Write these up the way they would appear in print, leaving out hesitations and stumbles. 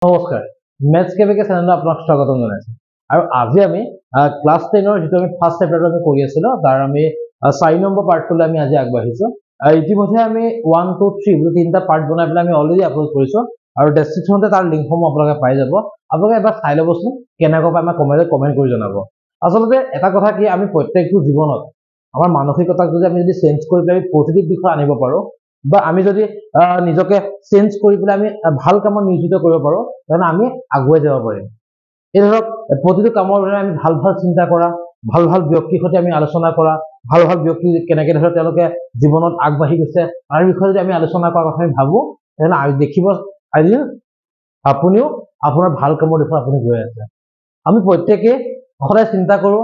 নমস্কাৰ মেথছ কেবিকে চেনেলত আপোনাক স্বাগতম জনাইছোঁ আৰু আজি আমি ক্লাছ 10ৰ যেটো আমি ফাৰ্স্ট চেপ্টাৰটো আমি কৰি আছিলো তাৰ আমি 4 নম্বৰ পাৰ্টটোলৈ আমি আজি আগবাঢ়িছো ইতিমধ্যে আমি 1 2 3 বুলি তিনটা পাৰ্ট বনাই পেলাই আমি অলৰেডি আপলোড কৰিছো আৰু ডেসক্ৰিপচনতে তাৰ লিংকসমূহ আপোনালোকে পাই যাব আপোনালোকে এবাৰ চাই ল'বচোন কেনেকৈ পায় আমাৰ কমেন্ট কৰি জনাব আচলতে এটা কথা কি আমি প্ৰত্যেকটো জীৱনত আমাৰ মানসিকতাক যদি চেঞ্জ কৰি পেলাই পজিটিভ দিশত আনিব পাৰো বা আমি যদি নিজকে চেঞ্জ কৰি পেলাই আমি ভাল কামত নিয়োজিত কৰিব পাৰো তেনে আমি আগুৱাই যাব পাৰিম এই ধৰক প্ৰতিটো কামৰ বাবে আমি ভাল ভাল চিন্তা কৰা ভাল ভাল ব্যক্তিৰ সৈতে আমি আলোচনা কৰা ভাল ভাল ব্যক্তি কেনেকৈ ধৰক তেওঁলোকে জীৱনত আগবাঢ়ি গৈছে তাৰ বিষয়ে যদি আমি আলোচনা কৰাৰ কথা আমি ভাবো তেনে আমি দেখিব আজি আপুনিও আপোনাৰ ভাল কামৰ দিশত আপুনি গৈ আছে আমি প্ৰত্যেককে সদায় চিন্তা কৰো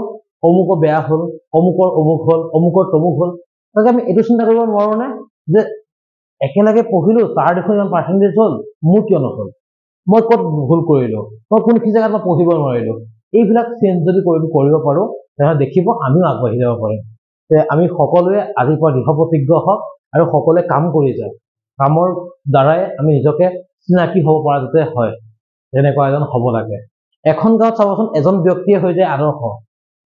অমুক বেয়া হল অমুকৰ অমুক হল অমুকৰ তমুক হল তাকে আমি এইটো চিন্তা কৰিব নোৱাৰো নে যে একেলগে পঢ়িলো তাৰ দেখোন ইমান পাৰ্চেন্টেজ হল মোৰ কিয় নহল মই কত ভুল কৰিলো মই কোনখিনি জায়গাত মই পঢ়িব নোৱাৰিলো এইবিলাক চেঞ্জ যদি কৰিব পাৰো তেনে দেখিব আমিও আগবাঢ়ি যাব পাৰিম আমি সকলোৱে আজিৰ পৰা দৃঢ় প্ৰতিজ্ঞ হওক আৰু সকলোৱে কাম কৰি যাওক কামৰ দ্বাৰাই আমি নিজকে চিনাকি হ'ব পৰা যাতে হয় তেনেকুৱা এজন হ'ব লাগে এখন গাঁৱত চাবচোন এজন ব্যক্তিয়ে হৈ যায় আদৰ্শ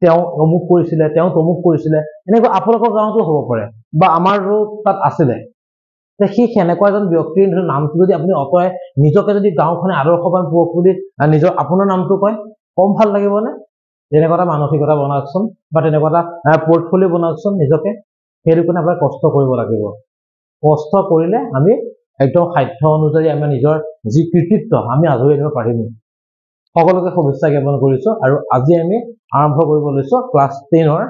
তেওঁ অমুক কৰিছিলে তেওঁ তমুক কৰিছিলে এনেকুৱা আপোনালোকৰ গাঁৱতো হ'ব পাৰে বা আমাৰো তাত আছিলে সেই সেনেকুৱা এজন ব্যক্তিৰ নামটো যদি আপুনি অতৰাই নিজকে যদি গাঁওখনে আদৰ্শবান পুৰুষ বুলি নিজৰ আপোনাৰ নামটো কয় কম ভাল লাগিবনে তেনেকুৱা এটা মানসিকতা বনাওকচোন বা তেনেকুৱা এটা পৰ্টফলিঅ বনাওকচোন নিজকে সেইটো কাৰণে আপোনাৰ কষ্ট কৰিব লাগিব কষ্ট কৰিলে আমি একদম সাধ্য অনুযায়ী আমি নিজৰ যি কৃতিত্ব আমি আজৰি আনিব পাৰিম সকলোকে শুভেচ্ছা জ্ঞাপন কৰিছো আৰু আজি আমি আৰম্ভ কৰিব লৈছো ক্লাছ 10ৰ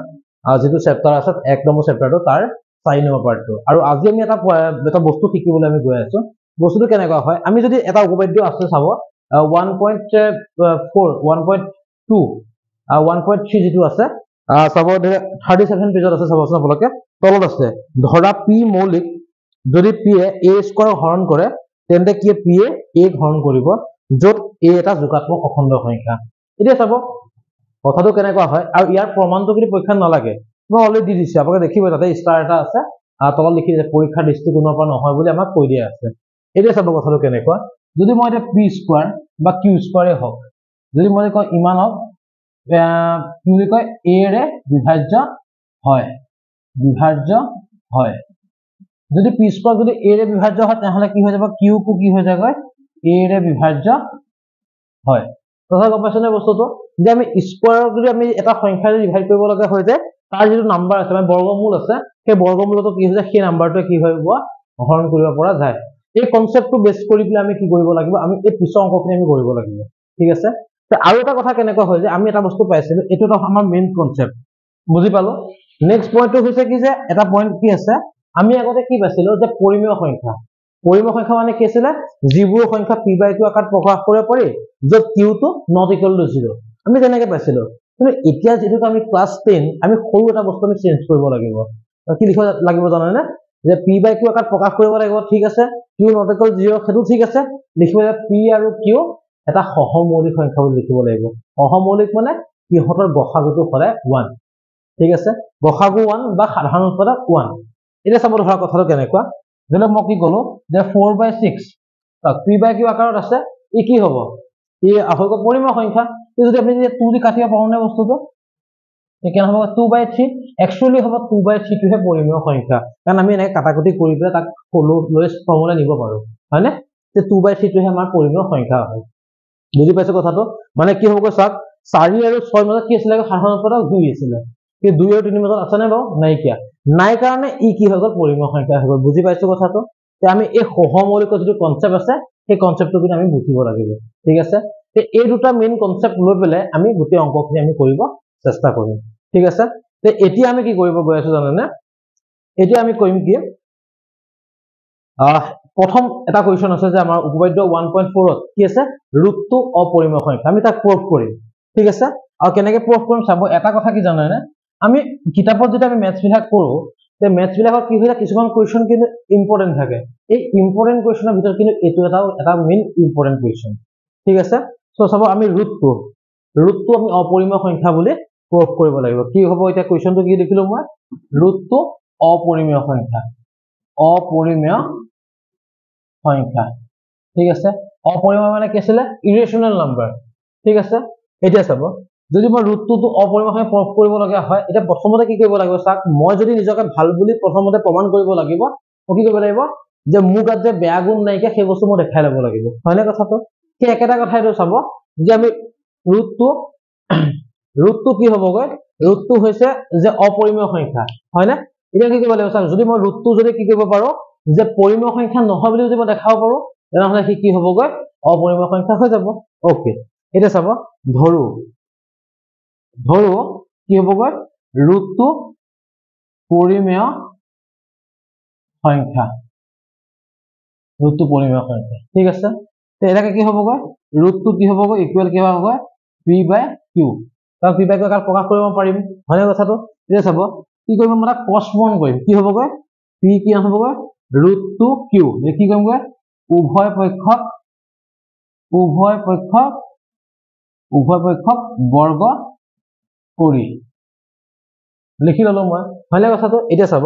যেটো চেপ্টাৰ আছে 1 নম্বৰ চেপ্টাৰটো তাৰ 4 নম্বৰ পাৰ্টটো আৰু আজি আমি এটা বস্তু শিকিবলৈ আমি গৈ আছো বস্তুটো কেনেকুৱা হয় আমি যদি এটা উপপাদ্য আছে চাব 1.4 1.2 1.3 যেটো আছে চাব 37 পেজত আছে চাবচোন আপোনালোকে তলত আছে ধৰা p মৌলিক যদি p এ a স্কয়াৰ হৰণ কৰে তেন্তে কি p এ a হৰণ কৰিব যত a এটা যোগাত্মক অখণ্ড সংখ্যা এতিয়া চাব কথাটো কেনেকুৱা হয় আৰু ইয়াৰ প্ৰমাণটো যদি পৰীক্ষা নালাগে মই অলৰেডি দি দিছো আপোনালোকে দেখিব তাতে ষ্টাৰ এটা আছে তলত লিখি দিছে পৰীক্ষাৰ দৃষ্টিকোণৰ পৰা নহয় বুলি আমাক কৈ দিয়া আছে এতিয়া চাব কথাটো কেনেকুৱা যদি মই এটা p স্কয়াৰ বা q স্কয়াৰে হওক যদি মই কওঁ ইমানক কি বুলি কয় a ৰে বিভাজ্য হয় যদি p স্কয়াৰ যদি a ৰে বিভাজ্য হয় তেহলে কি হৈ যাব q কো কি হৈ যাব a ৰে বিভাজ্য হয় কথা গম পাইছনে বস্তুটো যে আমি স্কয়াৰক যদি আমি এটা সংখ্যাৰে ডিভাইড কৰিব লগা হয় যে তাৰ যেটো নাম্বাৰ আছে মানে বৰ্গমূল আছে সেই বৰ্গমূলটো কি হৈ যায় সেই নাম্বাৰটোৱে কি হৈ যাব হৰণ কৰিব পৰা যায় এই কনসেপ্টটো বেস কৰি পেলাই আমি কি কৰিব লাগিব আমি এই পিছৰ অংকখিনি আমি কৰিব লাগিব ঠিক আছে আৰু এটা কথা কেনেকুৱা হয় যে আমি এটা বস্তু পাইছিলো এটো আমাৰ মেইন কনসেপ্ট বুজি পালো নেক্সট পইণ্টটো হৈছে কি যে এটা পইণ্ট কি আছে আমি আগতে কি পাইছিলো যে পৰিমেয় সংখ্যা মানে কি আছিল যিবোৰ সংখ্যা p/q আকাৰত প্ৰকাশ কৰিব পাৰি যত q টো not equal to 0 আমি তেনেকৈ পাইছিলো কিন্তু এতিয়া যেটো আমি ক্লাস 10 আমি সৰু এটা বস্তু আমি চেঞ্জ কৰিব লাগিব কি লিখিব লাগিব জানেনে যে p/q আকাৰত প্ৰকাশ কৰিব লাগিব ঠিক আছে q not equal to 0 সেইটো ঠিক আছে লিখিব p আৰু q এটা সহমৌলিক সংখ্যা বুলি লিখিব লাগিব সহমৌলিক মানে ইহঁতৰ গসাগুটো সদায় 1 ঠিক আছে গসাগু 1 বা সাধাৰণ উৎপাদক 1 এটা চাব ধৰা কথাটো কেনেকুৱা যেনে মই কি কলো যে 4/6 p/q আকাৰত আছে ই কি হ'ব ই আহক পৰিমেয় সংখ্যা যদি আপুনি 2 দি কাটিব পাৰোনে বস্তুটো কেনে হ'ব 2/3 একচুয়ালি হ'ব 2/3 টোহে পৰিমেয় সংখ্যা কাৰণ আমি এনে কাটাকুটি কৰি পেলাই তাক লোয়েষ্ট ফৰ্মুলা নিব পাৰো হয়নে যে 2/3 টোহে আমাৰ পৰিমেয় সংখ্যা হয় বুজি পাইছে কথাটো মানে কি হ'ব চাওক 4 আৰু 6 মাজত কি আছিল সাধাৰণ উৎপাদক 2 আছিল কি 2 আৰু 3 মাজত আছে নে বাৰু নাইকিয়া নাই কাৰণে ই কি হৈ গ'ল পৰিমেয় সংখ্যা হৈ গ'ল বুজি পাইছো কথাটো তে আমি এই সহমৌলিক যেটো কনসেপ্ট আছে সেই কনসেপ্টটো কিন্তু আমি বুজিব লাগিব ঠিক আছে তে এই দুটা মেইন কনসেপ্ট লৈ পেলে আমি গোটেই অংকখিনি আমি কৰিব চেষ্টা কৰিম ঠিক আছে তে এতিয়া আমি কি কৰিব গৈ আছো জানেনে এতিয়া আমি কৰিম কি প্ৰথম এটা কোৱেশ্চন আছে যে আমাৰ উপপাদ্য 1.4 ত কি আছে ৰুটটো অপৰিমেয় সংখ্যা আমি তাক প্ৰুভ কৰিম ঠিক আছে আৰু কেনেকৈ প্ৰুভ কৰিম চাব এটা কথা কি জানেনে আমি কিতাপত যেতিয়া আমি মেথছ বিলাক কৰো তে মেথছ বিলাকত কি হয় কিছুমান কোৱেশ্চন কিন্তু ইম্পৰ্টেন্ট থাকে এই ইম্পৰ্টেন্ট কোৱেশ্চনৰ ভিতৰত কিন্তু এটো এটা মেইন ইম্পৰ্টেন্ট কোৱেশ্চন ঠিক আছে সো চাব আমি ৰুটটো আমি অপৰিমেয় সংখ্যা বুলি প্ৰুভ কৰিব লাগিব কি হ'ব এটা কোৱেশ্চনটো কি দেখিলো মই ৰুটটো অপৰিমেয় সংখ্যা ঠিক আছে অপৰিমেয় মানে কি আছিল ইৰেচনেল নাম্বাৰ ঠিক আছে এতিয়া চাব যদি মই ৰুটটো অপৰিমেয় প্ৰমাণ কৰিব লগা হয় এটা প্ৰথমতে কি কৰিব লাগিব চাক মই যদি নিজকে ভাল বুলি প্ৰথমতে প্ৰমাণ কৰিব লাগিব কি কৰিব লাগিব যে মোৰ গাত যে বেয়া গুণ নাইকিয়া সেই বস্তু মই দেখাই ল'ব লাগিব হয়নে কথাটো কি একেটা কথাইটো চাব যে আমি ৰুটটো কি হ'বগৈ ৰুটটো হৈছে যে অপৰিমেয় সংখ্যা হয়নে এতিয়া কি কৰিব লাগিব চাওক যদি মই ৰুটটো যদি কি কৰিব পাৰো যে পৰিমেয় সংখ্যা নহয় বুলি যদি মই দেখাব পাৰো তেনেহলে কি হ'বগৈ অপৰিমেয় সংখ্যা হৈ যাব ওকে এতিয়া চাব ধৰো কি হ'বগৈ ৰুটটো পৰিমেয় সংখ্যা ঠিক আছে তো এটাকে কি হ'বগৈ ৰুটটো কি হ'বগৈ ইকুৱেল কি হ'বগৈ p/q তাক p/q আকাৰত প্ৰকাশ কৰিব পাৰিম হয়নে কথাটো এতিয়া চাব কি কৰিম মই তাক পষ্টপন কৰিম কি হ'বগৈ p কি হ'বগৈ ৰুটটো q কি কৰিমগৈ উভয় পক্ষক বৰ্গ কৰি লিখি ললো মই হয়নে কথাটো এতিয়া চাব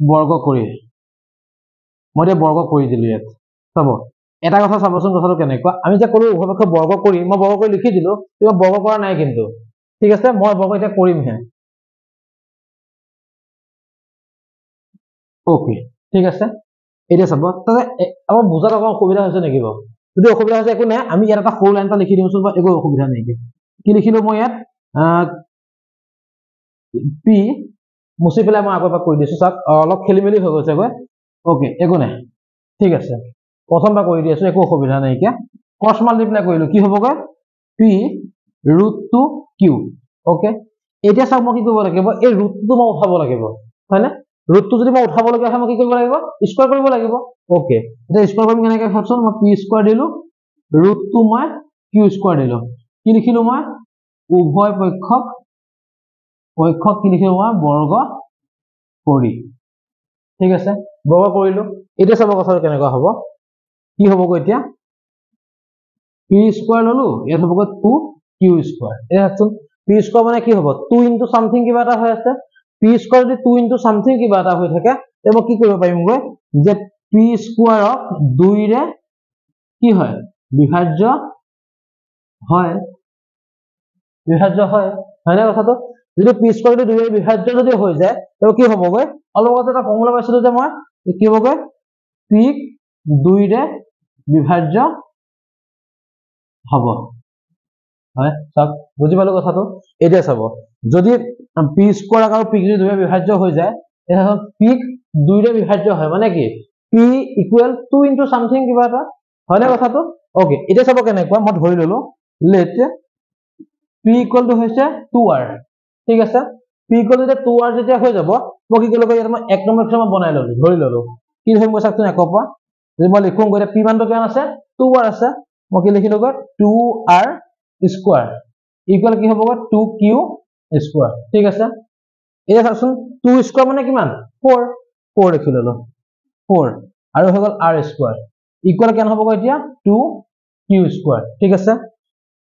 বৰ্গ কৰি মই এতিয়া বৰ্গ কৰি দিলো ইয়াত চাব এটা কথা চাবচোন কথাটো কেনেকুৱা আমি যে কলো উভয় পক্ষক বৰ্গ কৰি মই বৰ্গ কৰি লিখি দিলো কিন্তু বৰ্গ কৰা নাই কিন্তু ঠিক আছে মই বৰ্গ এতিয়া কৰিমহে ওকে ঠিক আছে এতিয়া চাব তাতে আমাৰ বুজাত অকণ অসুবিধা হৈছে নেকি বাৰু যদি অসুবিধা হৈছে একো নাই আমি ইয়াত এটা সৰু লাইন এটা লিখি দিওঁচোন বা একো অসুবিধা নাই কি লিখিলো মই ইয়াত p মুছি পেলাই মই আকৌ এবাৰ কৰি দিছো চাওক অলপ খেলি মেলি হৈ গৈছে গৈ ওকে একো নাই ঠিক আছে প্ৰথমবাৰ কৰি দি আছো একো অসুবিধা নাই এতিয়া ক্ৰছ মাল্টিপ্লাই কৰিলো কি হ'বগৈ p ৰুটটো q ওকে এতিয়া চাওক মই কি কৰিব লাগিব এই ৰুটটো মই উঠাব লাগিব হয়নে ৰুটটো যদি মই উঠাব লগা হয় মই কি কৰিব লাগিব স্কয়াৰ কৰিব লাগিব ওকে এতিয়া স্কয়াৰ কৰিম কেনেকৈ ভাবচোন মই p স্কয়াৰ দিলো ৰুটটো মই q স্কয়াৰ দিলো কি লিখিলো মই উভয় পক্ষক কি লিখিলো মই বৰ্গ কৰি ঠিক আছে বৰ্গ কৰিলো এতিয়া চাব কথাটো কেনেকুৱা হ'ব কি হ'বগৈ এতিয়া p স্কয়াৰ ললো ইয়াত হ'বগৈ 2q স্কয়াৰ এই ভাবচোন p স্কয়াৰ মানে কি হ'ব 2 ইনটু সামথিং কিবা এটা হৈ আছে p স্কয়াৰ যদি 2 ইনটু সামথিং কিবা এটা হৈ থাকে তে মই কি কৰিব পাৰিমগৈ যে p স্কয়াৰক 2 ৰে কি হয় বিভাজ্য হয় হয়নে কথাটো যদি p স্কয়াৰ যদি 2 ৰে বিভাজ্য যদি হৈ যায় তেও কি হ'বগৈ অলপ আগতে এটা ফৰ্মুলা পাইছিলো যে মই কি হ'বগৈ p 2 ৰে বিভাজ্য হ'ব হয় সব বুজি পালো কথাটো এতিয়া চাব যদি p স্কয়াৰ আৰু p যদি 2 ৰে বিভাজ্য হৈ যায় তেতিয়াহ'লে p 2 ৰে বিভাজ্য হয় মানে কি p ইকুৱেল 2 ইনটু সামথিং কিবা এটা হয়নে কথাটো ওকে এতিয়া চাব কেনেকুৱা মই ধৰি ললো লেট p ইকুৱেল টু হৈছে 2r ঠিক আছে p ইকুৱেল টু 2r যেতিয়া হৈ যাব মই কি কৰিলো ইয়াত মই 1 নম্বৰ মই বনাই ললো ধৰি ললো কি ধৰিম মই চাওকচোন একৰ পৰা যদি মই লিখো গৈ p মানটো কিমান আছে 2r আছে মই কি লিখিলো গৈ 2r স্কয়াৰ ইকুৱেল কি হ'ব 2q স্কয়াৰ ঠিক আছে এতিয়া চাওকচোন 2 স্কয়াৰ মানে কিমান 4 লিখি ললো 4 আৰু হৈ গ'ল r স্কয়াৰ ইকুৱেল কেন হ'ব এতিয়া 2q স্কয়াৰ ঠিক আছে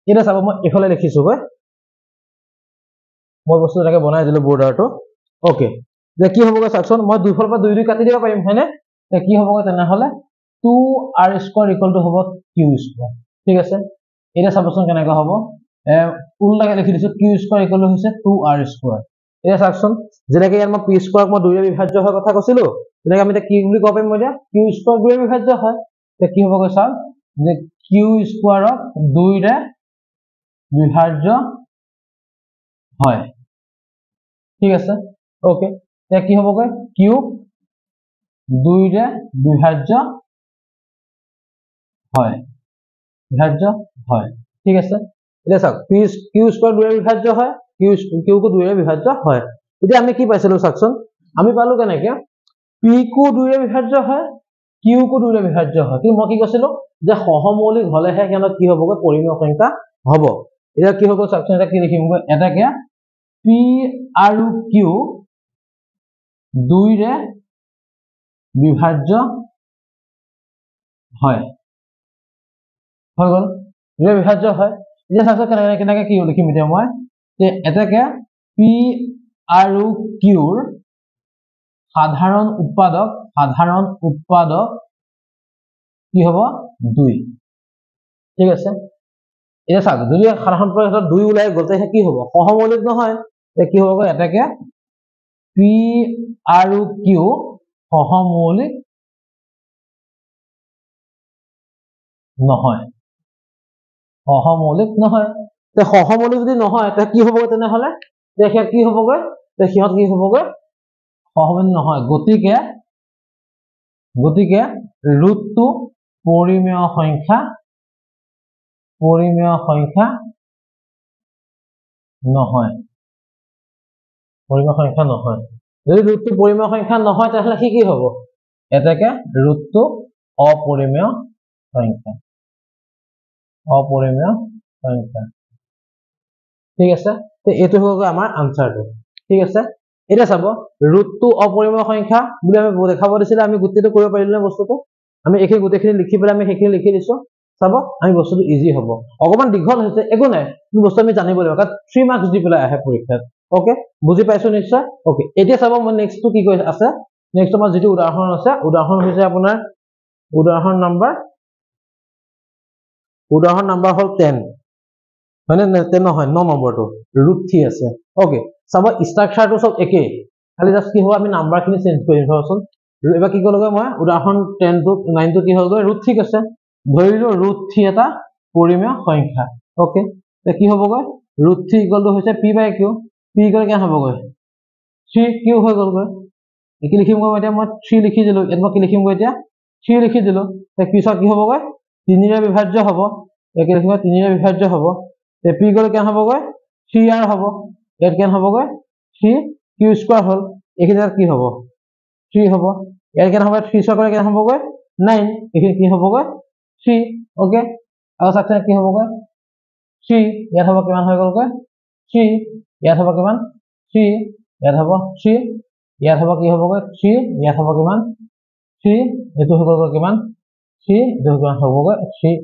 এটা চাব মই এফালে লিখিছো গৈ মই বস্তু এটাকে বনাই দিলো বৰ্ডাৰটো ওকে যে কি হ'ব চাওকচোন মই দুইফালৰ পৰা 2 কাটি দিব পাৰিম হয়নে তে কি হ'ব তেনেহলে 2r স্কয়াৰ ইকুৱেল টু হ'ব q স্কয়াৰ ঠিক আছে এটা চাবচোন কেনেকৈ হ'ব উল্টাকে লিখি দিছো q স্কয়াৰ ইকুৱেল টু হৈছে 2r স্কয়াৰ এটা চাওকচোন যেনেকৈ ইয়াত মই p স্কয়াৰক মই 2 ৰে বিভাজ্য হোৱাৰ কথা কৈছিলো তেনেকৈ আমি কি বুলি ক'ব পাৰিম মই এতিয়া q স্কয়াৰ 2 ৰে বিভাজ্য হয় তে কি হ'ব চাওক যে q স্কয়াৰক 2 ৰে বিভাজ্য হয় ঠিক আছে ওকে তে কি হ'ব q 2 ৰে বিভাজ্য হয় ঠিক আছে এটা চাওক q স্কয়াৰ 2 ৰে বিভাজ্য হয় q কো 2 ৰে বিভাজ্য হয় এতিয়া আমি কি পাইছিলো চাওকচোন আমি পালো কেনেকৈ p কো 2 ৰে বিভাজ্য হয় q কো 2 ৰে বিভাজ্য হয় কিন্তু মই কি কৈছিলো যে সহমৌলিক হলেহে কেনে কি হ'বগৈ পৰিমেয় সংখ্যা হ'ব এতিয়া কি হ'ব চাওকচোন এটা কি লিখিম এটাকে p আৰু q 2 ৰে বিভাজ্য হয় হৈ গ'ল 2 ৰে বিভাজ্য হয় এতিয়া চাওকচোন কেনেকৈ কি লিখিম এতিয়া মই যে এটাকে p আৰু q ৰ সাধাৰণ উৎপাদক কি হ'ব 2 ঠিক আছে এটা চাওক যদি সাধাৰণ পৰীক্ষাত 2 ওলাই গ'ল তেতিয়া কি হ'ব সহমৌলিক নহয় তে কি হ'ব এটাকে p আৰু q সহমৌলিক নহয় সহমৌলিক নহয় তে সহমৌলিক যদি নহয় তে কি হ'ব তেনেহলে দেখে কি হ'বগৈ তে সিহঁত কি হ'বগৈ সহমৌলিক নহয় গতিকে ৰুটটো পৰিমেয় সংখ্যা নহয় পৰিমেয় সংখ্যা নহয় যদি ৰুটটো পৰিমেয় সংখ্যা নহয় তাহলে কি হ'ব এটাকে ৰুটটো অপৰিমেয় সংখ্যা ঠিক আছে তে এইটো হ'ব আমাৰ আনসাৰটো ঠিক আছে এটা চাব ৰুটটো অপৰিমেয় সংখ্যা বুলি আমি দেখাব দিছিলে আমি গুটেটো কৰিব পাৰিলো না বস্তুটো আমি একে গুটেখিনি লিখি পেলাই আমি হেখিনি লিখি দিছো চাব আমি বস্তুটো ইজি হ'ব অকমান দীঘল হৈছে একো নাই বস্তু আমি জানিব লাগিব কাৰণ 3 মাৰ্কস দি পেলাই আহে পৰীক্ষাত ওকে বুজি পাইছো নিশ্চয় ওকে এতিয়া চাব মই নেক্সট টু কি কৈ আছে নেক্সট আমাৰ যেটো উদাহৰণ আছে উদাহৰণ হৈছে আপোনাৰ উদাহৰণ নাম্বাৰ হল 10 মানে 10 নহয় 9 নম্বৰটো ৰুট 3 আছে ওকে চাব স্ট্ৰাকচাৰটো সব একে খালি জাস্ট কি হ'ব আমি নাম্বাৰখিনি চেঞ্জ কৰিম ধৰচোন এবাৰ কি কৰিলো মই উদাহৰণ 10 টো 9 টো কি হ'ল গৈ ৰুট 3 আছে ধৰিলো ৰুট 3 এটা পৰিমেয় সংখ্যা ওকে তে কি হ'ব গৈ ৰুট 3 ইকুৱেল টু হৈছে p/q p ইকুৱেল কি হ'ব গৈ 3q হৈ গ'ল গৈ কি লিখিম গৈ এতিয়া মই 3 লিখি দিলো এতিয়া কি লিখিম গৈ এতিয়া 3 লিখি দিলো তে পিছত কি হ'ব গৈ 3 ৰে বিভাজ্য হ'ব একে লিখিম 3 ৰে বিভাজ্য হ'ব তে p ইকুৱেল কি হ'ব গৈ 3r হ'ব ইয়াত কি হ'ব গৈ 3q² হ'ল এখিনিত কি হ'ব 3 হ'ব ইয়াত কি হ'ব 3 স্কয়াৰ কি হ'ব গৈ 9 এখিনি কি হ'ব গৈ 3 ওকে আৰু সাকচেন কি হ'ব গৈ 3 ইয়াত হ'ব কিমান হৈ গ'ল গৈ 3 ইয়াত হ'ব কিমান 3 ইয়াত হ'ব 3 ইয়াত হ'ব কি হ'ব গৈ 3 ইয়াত হ'ব কিমান 3 এটো হ'ব গৈ কিমান 3 এটো হ'ব গৈ 3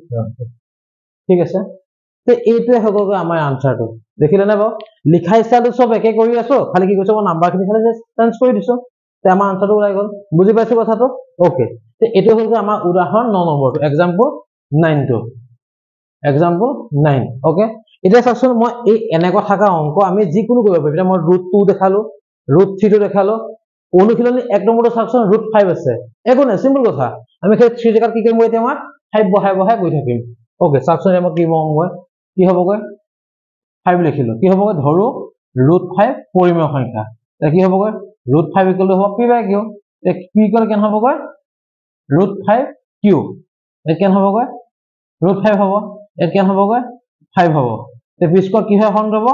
ঠিক আছে তে এইটোৱে হ'ব গৈ আমাৰ আনসাৰটো দেখিলে না বাও লিখা স্টাইলটো সব একে কৰি আছো খালি কি কৈছো মই নাম্বাৰখিনি খালি চেঞ্জ কৰি দিছো তে আমাৰ আনসাৰটো ওলাই গ'ল বুজি পাইছো কথাটো ওকে তে এইটো হ'ল আমাৰ উদাহৰণ 9 নম্বৰটো এক্সাম্পল 9 টো এক্সাম্পল 9 ওকে এতিয়া চাওকচোন মই এই এনেকুৱা থাকা অংক আমি যিকোনো কৰিব পাৰিম এতিয়া মই ৰুট 2 দেখালো ৰুট 3 টো দেখালো অনুশীলনী 1 নম্বৰটো চাওকচোন ৰুট 5 আছে একো নাই সিম্পল কথা আমি সেই 3 জেগাত কি কৰিম এতিয়া মই 5 বহাই গৈ থাকিম ওকে চাওকচোন মই কি বহাম মই কি হ'ব গৈ 5 লিখিলো কি হ'ব গৈ ধৰো ৰুট 5 পৰিমেয় সংখ্যা তে কি হ'ব গৈ ৰুট 5 ইকুৱেল টু হ'ব p/q তে p ইকুৱেল কেন হ'ব গৈ ৰুট 5q এ কেন হ'ব গৈ ৰুট 5 হ'ব এ কেন হ'ব গৈ 5 হ'ব তে p স্কয়াৰ কি হয় হন যাব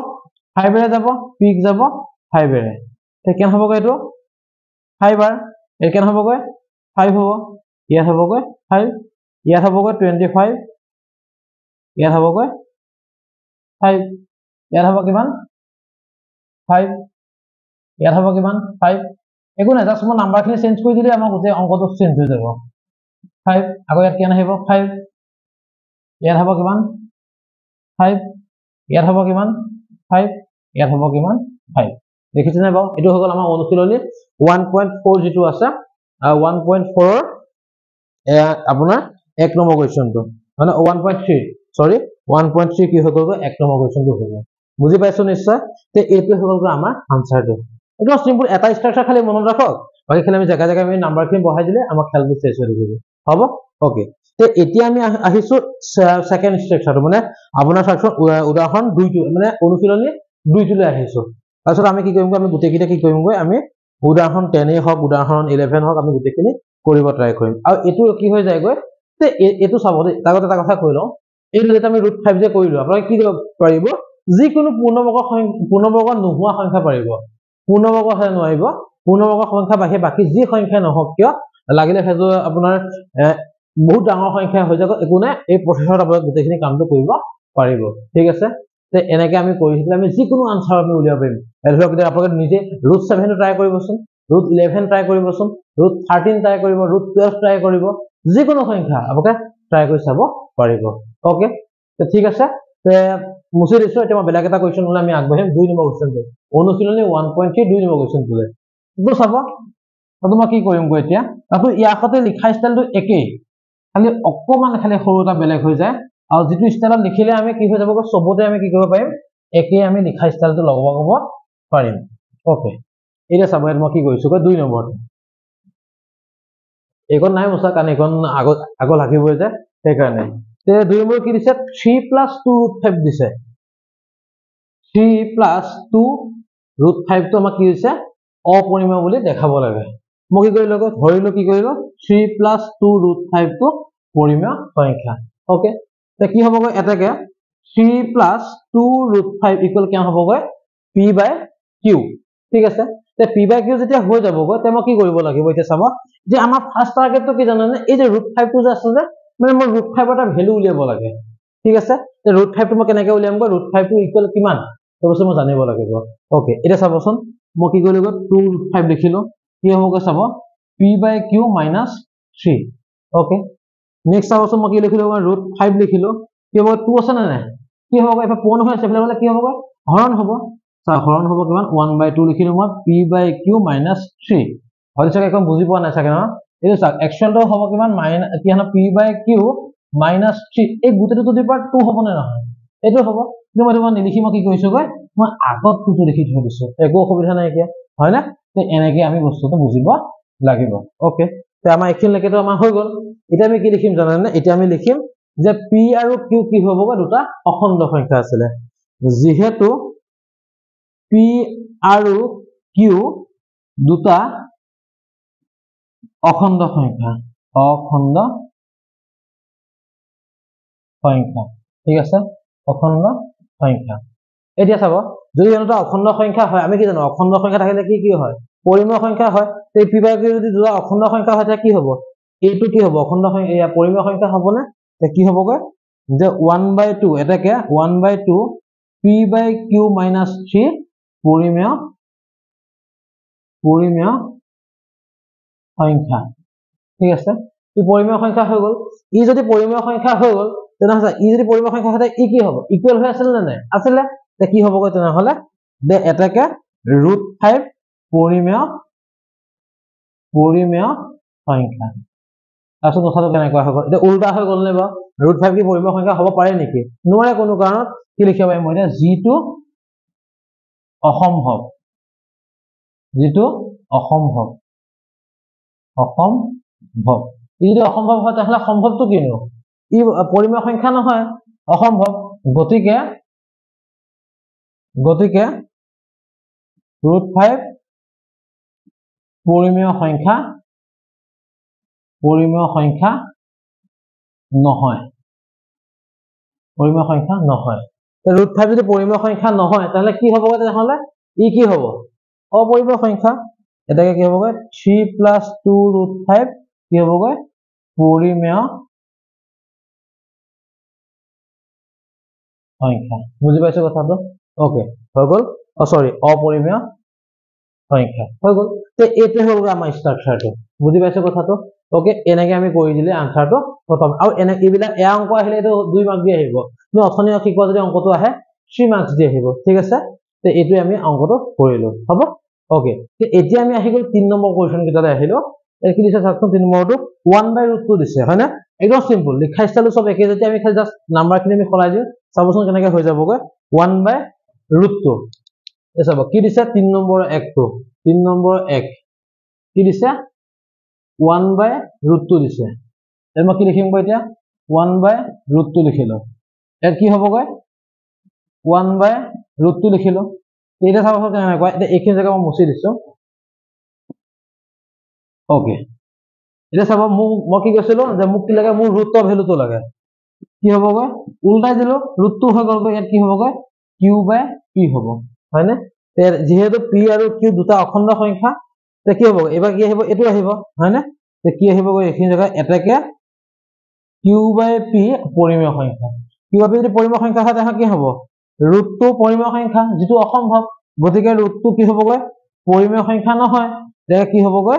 5 ৰে যাব p যাব 5 ৰে তে কেন হ'ব গৈ এটো 5 বাৰ এ কেন হ'ব গৈ 5 হ'ব ইয়াত হ'ব গৈ 5 ইয়াত হ'ব গৈ 25 ইয়াত হ'ব গৈ 5 ইয়াত হ'ব কিমান 5 ইয়াত হ'ব কিমান 5 একো নাই জাস্ট মই নাম্বাৰখিনি চেঞ্জ কৰি দিলে আমাৰ গোটেই অংকটো চেঞ্জ হৈ যাব 5 আকৌ ইয়াত কেন আহিব 5 ইয়াত হ'ব কিমান 5 ইয়াত হ'ব কিমান 5 ইয়াত হ'ব কিমান 5 দেখিছে না বাও এটো হৈ গ'ল আমাৰ অনুশীলনী 1.4 যেটো আছে 1.4 আপোনাৰ 1 নম্বৰ কোৱেশ্চনটো মানে 1.3 সৰি 1.3 কি হৈ গ'ল 1 নম্বৰ কোৱেশ্চনটো হৈ গ'ল বুজি পাইছো নিশ্চয় তে এইটো হৈ গ'ল আমাৰ আনসাৰটো এটা সিম্পল এটা স্ট্ৰাকচাৰ খালি মনত ৰাখক বাকি খালি আমি জায়গা আমি নাম্বাৰখিনি বহাই দিলে আমাৰ খেলটো শেষ হৈ যাব হ'ব ওকে তে এতিয়া আমি আহিছো সেকেন্ড স্ট্ৰাকচাৰটো মানে আপোনাৰ চাকচোন উদাহৰণ 2 টো মানে অনুশীলনী 2 টো লৈ আহিছো তাৰছত আমি কি কৰিম আমি গুটেকিটা কি কৰিম আমি উদাহৰণ 10 এ হক উদাহৰণ 11 হক আমি গুটেখিনি কৰিব ট্ৰাই কৰিম আৰু এটো কি হৈ যায় গৈ তে এটো চাব দে তাগত এটা কথা কৈ লও এই যেটা আমি √5 যে কৰিলো আপোনাক কি কৰিব পাৰিব যিকোনো পূৰ্ণবৰ্গ নোহোৱা সংখ্যা পাৰিব পূৰ্ণবৰ্গ হয় নোৱাৰিব পূৰ্ণবৰ্গ সংখ্যা বাকি যি সংখ্যা নহওক কিয় লাগিলে হেজো আপোনাৰ বহুত ডাঙৰ সংখ্যা হৈ যাব একো নাই এই প্ৰসেসত আপোনাক গুটেখিনি কামটো কৰিব পাৰিব ঠিক আছে তে এনেকে আমি কৰি থাকিলে আমি যিকোনো আনসাৰ আমি উলিয়াব পাৰিম ধৰক এতিয়া আপোনাক নিজে √7 ট্ৰাই কৰিবচোন √11 ট্ৰাই কৰিবচোন √13 ট্ৰাই কৰিব √12 ট্ৰাই কৰিব যিকোনো সংখ্যা আপোনাক ট্ৰাই কৰি চাব পাৰিব ওকে তে ঠিক আছে তে মুছি দিছো এতিয়া মই বেলেগ এটা কোৱেশ্চন লৈ আমি আগবাঢ়িম 2 নম্বৰ কোৱেশ্চনটো অনুশীলনী 1.3 2 নম্বৰ কোৱেশ্চন তোলে তো চাব তো মই কি কৰিম গৈ এতিয়া তাতো ইয়াখতে লিখা ষ্টাইলটো একেই খালি অকমান খালি সৰু এটা বেলেগ হৈ যায় আৰু যেটো ষ্টাইলত লিখিলে আমি কি হৈ যাব সবতে আমি কি কৰিব পাৰিম একে আমি লিখা ষ্টাইলটো লগাব পাৰিম ওকে এটা চাব মই কি কৰিছো 2 নম্বৰ এখন নাই মোছা কাৰণ এখন আগত লাগিবই যে সেই কাৰণে তে 2 নম্বৰ কি দিছে 3 + 2 √5 দিছে 3 + 2 √5 টো আমাক কি হৈছে অপৰিমেয় বুলি দেখাব লাগে মই কি কৰিলো ধৰিলো কি কৰিলো 3 + 2 √5 টো পৰিমেয় সংখ্যা ওকে তে কি হ'বগৈ এটাকে 3 + 2 √5 = কিমান হ'বগৈ p/q ঠিক আছে তে p/q যেতিয়া হৈ যাবগৈ তে মই কি কৰিব লাগিব এতিয়া চাব যে আমাৰ ফাৰ্স্ট টাৰ্গেটটো কি জানেনে এই যে √5 টো যে আছে যে মানে মই √5 এটা ভ্যালু উলিয়াব লাগে ঠিক আছে তে √5 টো মই কেনেকৈ উলিয়ামগৈ √5 টো ইকুৱেল কিমান তবছে মই জানিব লাগিব ওকে এটা চাবচোন মই কি কৰিলো 2 √5 লিখিলো কি হ'বগৈ চাব p/q - 3 ওকে নেক্সট চাবচোন মই কি লিখিলো √5 লিখিলো কি হ'ব 2 আছে না নাই কি হ'ব এফা পূৰণ হৈ আছে বলে কি হ'ব হৰণ হ'ব হৰণ হ'ব কিমান 1/2 লিখিলো মই p/q - 3 হয়তো চাগে একদম বুজি পোৱা নাই চাগে ন এইটো চাওক এক্সুৱেলটো হ'ব কিমান কি হন p/q - 3 এই গুটেটো যদি পাৰ 2 হ'ব নে নহয় এটো হ'ব কিন্তু মই তোমাক নিলিখি মই কি কৰিছো গৈ মই আগত 2 লিখি থৈ দিছো একো অসুবিধা নাই কি হয় না তে এনেকৈ আমি বস্তুটো বুজিব লাগিব ওকে তে আমাৰ এখিনি লেকেটো আমাৰ হৈ গল এটা আমি কি লিখিম জানেন না এটা আমি লিখিম যে p আৰু q কি হ'ব দুটা অখণ্ড সংখ্যা আছিল যেহেতু p আৰু q দুটা অখণ্ড সংখ্যা ঠিক আছে অখণ্ড সংখ্যা এতিয়া চাব যদি এটা অখণ্ড সংখ্যা হয় আমি কি জানো অখণ্ড সংখ্যা থাকিলে কি হয় পৰিমেয় সংখ্যা হয় তে p/q যদি দুটা অখণ্ড সংখ্যা হয় তে কি হ'ব এইটো কি হ'ব অখণ্ড সংখ্যা এয়া পৰিমেয় সংখ্যা হ'ব না তে কি হ'বগৈ যে 1/2 এটাকে 1/2 p/q - 3 পৰিমেয় সংখ্যা ঠিক আছে ই পৰিমেয় সংখ্যা হৈ গল ই যদি পৰিমেয় সংখ্যা হৈ গল তেনেহলে ই যদি পৰিমেয় সংখ্যা হয় ই কি হ'ব ইকুৱেল হৈ আছিল নে নাই আছিল তে কি হ'বগৈ তেনেহলে দে এটাকে √5 পৰিমেয় সংখ্যা তাৰপিছত কথাটো কেনেকুৱা হৈ গল এটা উল্টা হৈ গল নে বা √5 কি পৰিমেয় সংখ্যা হ'ব পাৰে নেকি নোৱাৰে কোনো কাৰণত কি লিখিব পাৰিম মই এতিয়া যিটো অসম্ভৱ ই যদি অসম্ভৱ হয় তাহলে সম্ভৱটো কিনো ই পৰিমেয় সংখ্যা নহয় অসম্ভৱ গতিকে √5 পৰিমেয় সংখ্যা নহয় √5 যদি পৰিমেয় সংখ্যা নহয় তাহলে কি হ'ব তাহলে ই কি হ'ব অপৰিমেয় সংখ্যা এটাকে কি হ'বগৈ 3 + 2 √5 কি হ'বগৈ পৰিমেয় সংখ্যা বুজি পাইছো কথাটো ওকে হৈ গল সৰি অপৰিমেয় সংখ্যা হৈ গল তে এইটো হ'ল আমাৰ ষ্ট্ৰাকচাৰটো বুজি পাইছো কথাটো ওকে এনেকৈ আমি কৰি দিলে আনসাৰটো খতম আৰু এনে এইবিলাক এয়া অংক আহিলে এটো 2 মাৰ্ক দি আহিব কিন্তু অথনি শিকোৱা যদি অংকটো আহে 3 মাৰ্কস দি আহিব ঠিক আছে তে এইটো আমি অংকটো কৰিলো হ'ব ওকে তে এতিয়া আমি আহি গল 3 নম্বৰ কোৱেশ্চন কিটালে আহিলো কি দিছে চাওকচোন 3 নম্বৰটো 1/√2 দিছে হয় না একদম সিম্পল লিখা ষ্টাইলটো সব একে যদি আমি খালি জাস্ট নাম্বাৰখিনি আমি খলাই দিও চাবচোন কেনেকৈ হৈ যাবগৈ 1/√2 এ চাব কি দিছে 3 নম্বৰ 1 কি দিছে 1/√2 দিছে এর মই কি লিখিম গৈ এতিয়া 1/√2 লিখিলো এর কি হ'বগৈ 1/√2 লিখিলো এটা চাবচোন কেনেকৈ এটা এইখিনি জায়গা মই মুছি দিছো ওকে এটা চাব মই কি কৈছিলো যে মোক কি লাগে মোৰ ৰুটৰ ভ্যালুটো লাগে কি হ'বগৈ উল্টাই দিলো ৰুটটো হৈ গ'ল ইয়াত কি হ'বগৈ q/p হ'ব হয়নে যেহেতু p আৰু q দুটা অখণ্ড সংখ্যা তে কি হ'ব এবাৰ কি আহিব এটো আহিব হয়নে তে কি আহিবগৈ এইখিনি জায়গা এটাকে q/p পৰিমেয় সংখ্যা q/p যদি পৰিমেয় সংখ্যা হয় তাহলে কি হ'ব ৰুটটো পৰিমেয় সংখ্যা যেটো অসম্ভৱ গতিকে ৰুটটো কি হ'বগৈ পৰিমেয় সংখ্যা নহয় তে কি হ'বগৈ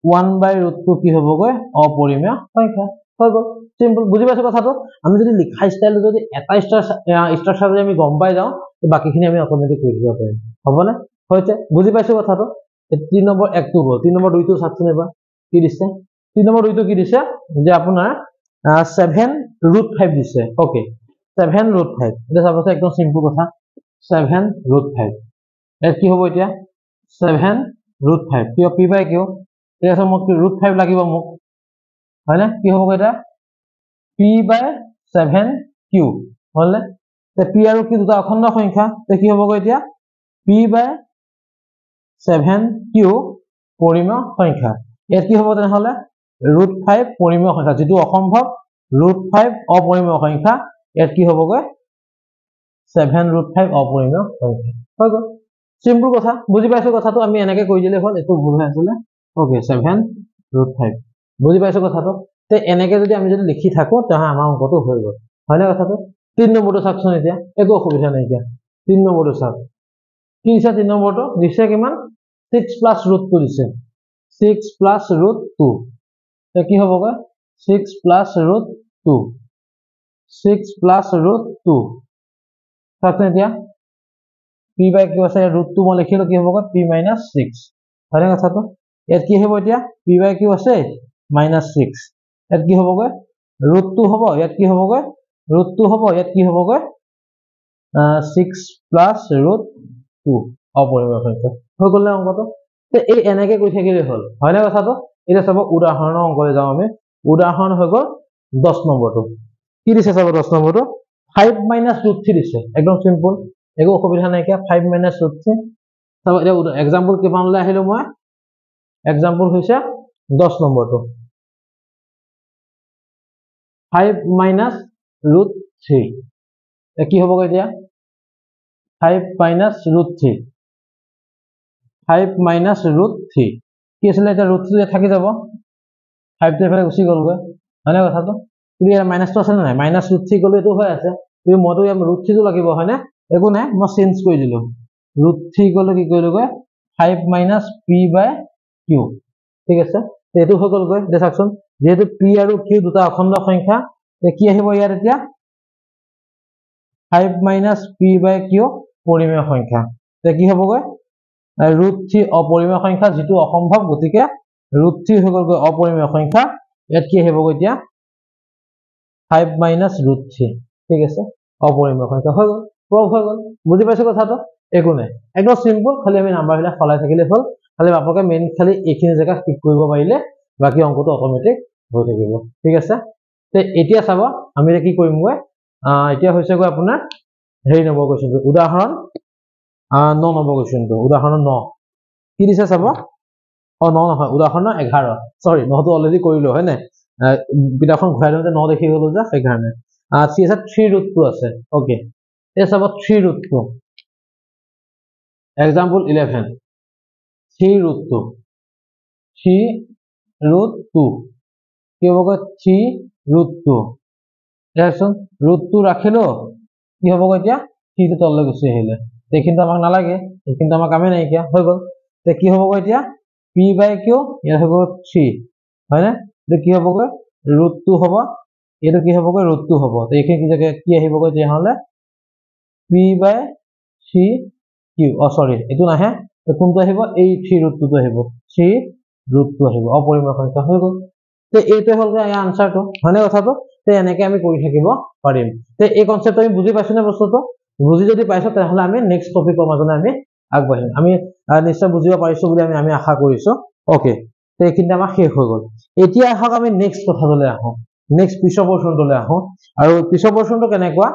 1/√2 কি হ'বগৈ অপৰিমেয় সংখ্যা হৈ গ'ল সিম্পল বুজি পাইছো কথাটো আমি যদি লিখা ষ্টাইলটো যদি এটা ষ্ট্ৰাকচাৰ যদি আমি গম পাই যাও তো বাকিখিনি আমি অটোমেটিক কৰি দিব পাৰিম হ'বনে হৈছে বুজি পাইছো কথাটো 3 নম্বৰ 1 টো গ'ল 3 নম্বৰ 2 টো চাওকচোন এবাৰ কি দিছে 3 নম্বৰ 2 টো কি দিছে যে আপোনাৰ 7√5 দিছে ওকে 7√5 এটা চাবছে একদম সিম্পল কথা 7√5 এত কি হ'ব এতিয়া 7√5 কিয় p বাই কিউ এটা মোক √5 লাগিব মোক হয় না কি হ'ব এটা p বাই 7q হলে তে p আৰু q দুটা অখণ্ড সংখ্যা তে কি হ'ব এতিয়া p বাই 7q পৰিমেয় সংখ্যা ইয়াত কি হ'ব তেনেহলে √5 পৰিমেয় সংখ্যা যেটো অসম্ভৱ √5 অপৰিমেয় সংখ্যা ইয়াত কি হ'বগৈ 7√5 অপৰিমেয় সংখ্যা হৈ গ'ল সিম্পল কথা বুজি পাইছো কথাটো আমি এনেকে কৈ দিলে হ'ল এটো ভুল হৈ আছিল ওকে 7√5 বুজি পাইছো কথাটো তে এনেকে যদি আমি যদি লিখি থাকো তাহলে আমাৰ অংকটো হৈ গ'ল হয় না কথাটো 3 নম্বৰটো চাকচোন এতিয়া একো অসুবিধা নাই এতিয়া 3 নম্বৰটো চাক কি আছে 3 নম্বৰটো দিছে কিমান 6 + √2 দিছে 6 + √2 তে কি হ'বগৈ 6 + √2 6 + √2 চাকচোন এতিয়া p বাই q আছে √2 মই লিখিলো কি হ'বগৈ p - 6 হয় না কথাটো ইয়াত কি হ'ব এতিয়া p বাই q আছে -6 ইয়াত কি হ'বগৈ √2 হ'ব ইয়াত কি হ'বগৈ √2 হ'ব ইয়াত কি হ'বগৈ 6 + √2 অপৰিমেয় সংখ্যা হৈ গ'ল অংকটো তে এই এনেকে কৈ থাকিলে হ'ল হয় না কথাটো এটা চাব উদাহৰণৰ অংকলৈ যাও আমি উদাহৰণ হৈ গ'ল 10 নম্বৰটো কি দিছে চাব 10 নম্বৰটো 5 - √3 দিছে একদম সিম্পল একো অসুবিধা নাই কি 5 - √3 চাব এটা एग्जांपल কিমানলৈ আহিলো মই एग्जांपल হৈছে 10 নম্বৰটো 5 - √3 কি হ'ব এতিয়া 5 - √3 5 - √3 কি আছিল এটা √3 থাকি যাব 5 টো এফালে গুচি গ'লগৈ হয়নে কথাটো কিন্তু ইয়াৰ মাইনাসটো আছে নাই -√3 গলে এটো হৈ আছে কিন্তু মইতো ইয়াৰ √3 টো লাগিব হয়নে একো নাই মই চেঞ্জ কৰি দিলো √3 গলে কি কৰিলগৈ 5 - p / q ঠিক আছে এটো হৈ গ'লগৈ দেখাকচোন যেহেতু p আৰু q দুটা অখণ্ড সংখ্যা তে কি আহিব ইয়াত এতিয়া 5 - p / q পৰিমেয় সংখ্যা তে কি হ'বগৈ √3 অপৰিমেয় সংখ্যা যেটো অসম্ভৱ গতিকে √3 হৈ গ'লগৈ অপৰিমেয় সংখ্যা ইয়াত কি আহিবগৈ এতিয়া 5 - √3 ঠিক আছে অপৰিমেয় সংখ্যা হৈ গ'ল প্ৰুফ হৈ গ'ল বুজি পাইছো কথাটো একো নাই একদম সিম্পল খালি আমি নাম্বাৰ বিলাক সলাই থাকিলে হ'ল খালি আপোনালোকে মেইন খালি এইখিনি জায়গা ঠিক কৰিব পাৰিলে বাকি অংকটো অটোমেটিক হৈ থাকিব ঠিক আছে তে এতিয়া চাব আমি কি কৰিম গৈ এতিয়া হৈছে গৈ আপোনাৰ হেৰি নম্বৰ কোৱেশ্চনটো উদাহৰণ 9 নম্বৰ কোৱেশ্চনটো উদাহৰণ 9 কি দিছে চাব 9 নহয় উদাহৰণ 11 সৰি 9 টো অলৰেডি কৰিলো হয় নাই বিটাখন ঘূৰাই লওঁতে 9 দেখি গলো যে সেইকাৰণে কি আছে 3√2 আছে ওকে এই চাব 3√2 एग्जांपल 11 3√2 3√2 কি হ'ব 3√2 দেখোন √2 ৰাখিলো কি হ'ব এতিয়া 3 টো তললৈ গুচি আহিলে কিন্তু আমাক নালাগে কিন্তু আমাক কামে নাই কিয়া হৈ গ'ল তে কি হ'ব এতিয়া p / q ইয়াত হ'ব 3 হয় না তে কি হ'ব √2 হ'ব এটো কি হ'ব √2 হ'ব তে এইখিনি কি জায়গা কি আহিব তেতিয়া হলে p / 3q সৰি এটো নাহে তে কোনটো আহিব এই 3√2 টো আহিব 3√2 আহিব অপৰিমেয় সংখ্যা হৈ গ'ল তে এইটো হ'ল ইয়াৰ আনসাৰটো হয়নে কথাটো তে এনেকে আমি কৰি থাকিব পাৰিম তে এই কনসেপ্ট আমি বুজি পাইছো না বস্তুটো বুজি যদি পাইছো তাহলে আমি নেক্সট টপিকৰ মাজলৈ আমি আগবাঢ়িম আমি নিশ্চয় বুজিব পাৰিছো বুলি আমি আশা কৰিছো ওকে তে এইখিনি আমাৰ শেষ হৈ গ'ল এতিয়া আহক আমি নেক্সট কথালৈ আহো নেক্সট পিছৰ পোৰচনটোলৈ আহো আৰু পিছৰ পোৰচনটো কেনেকুৱা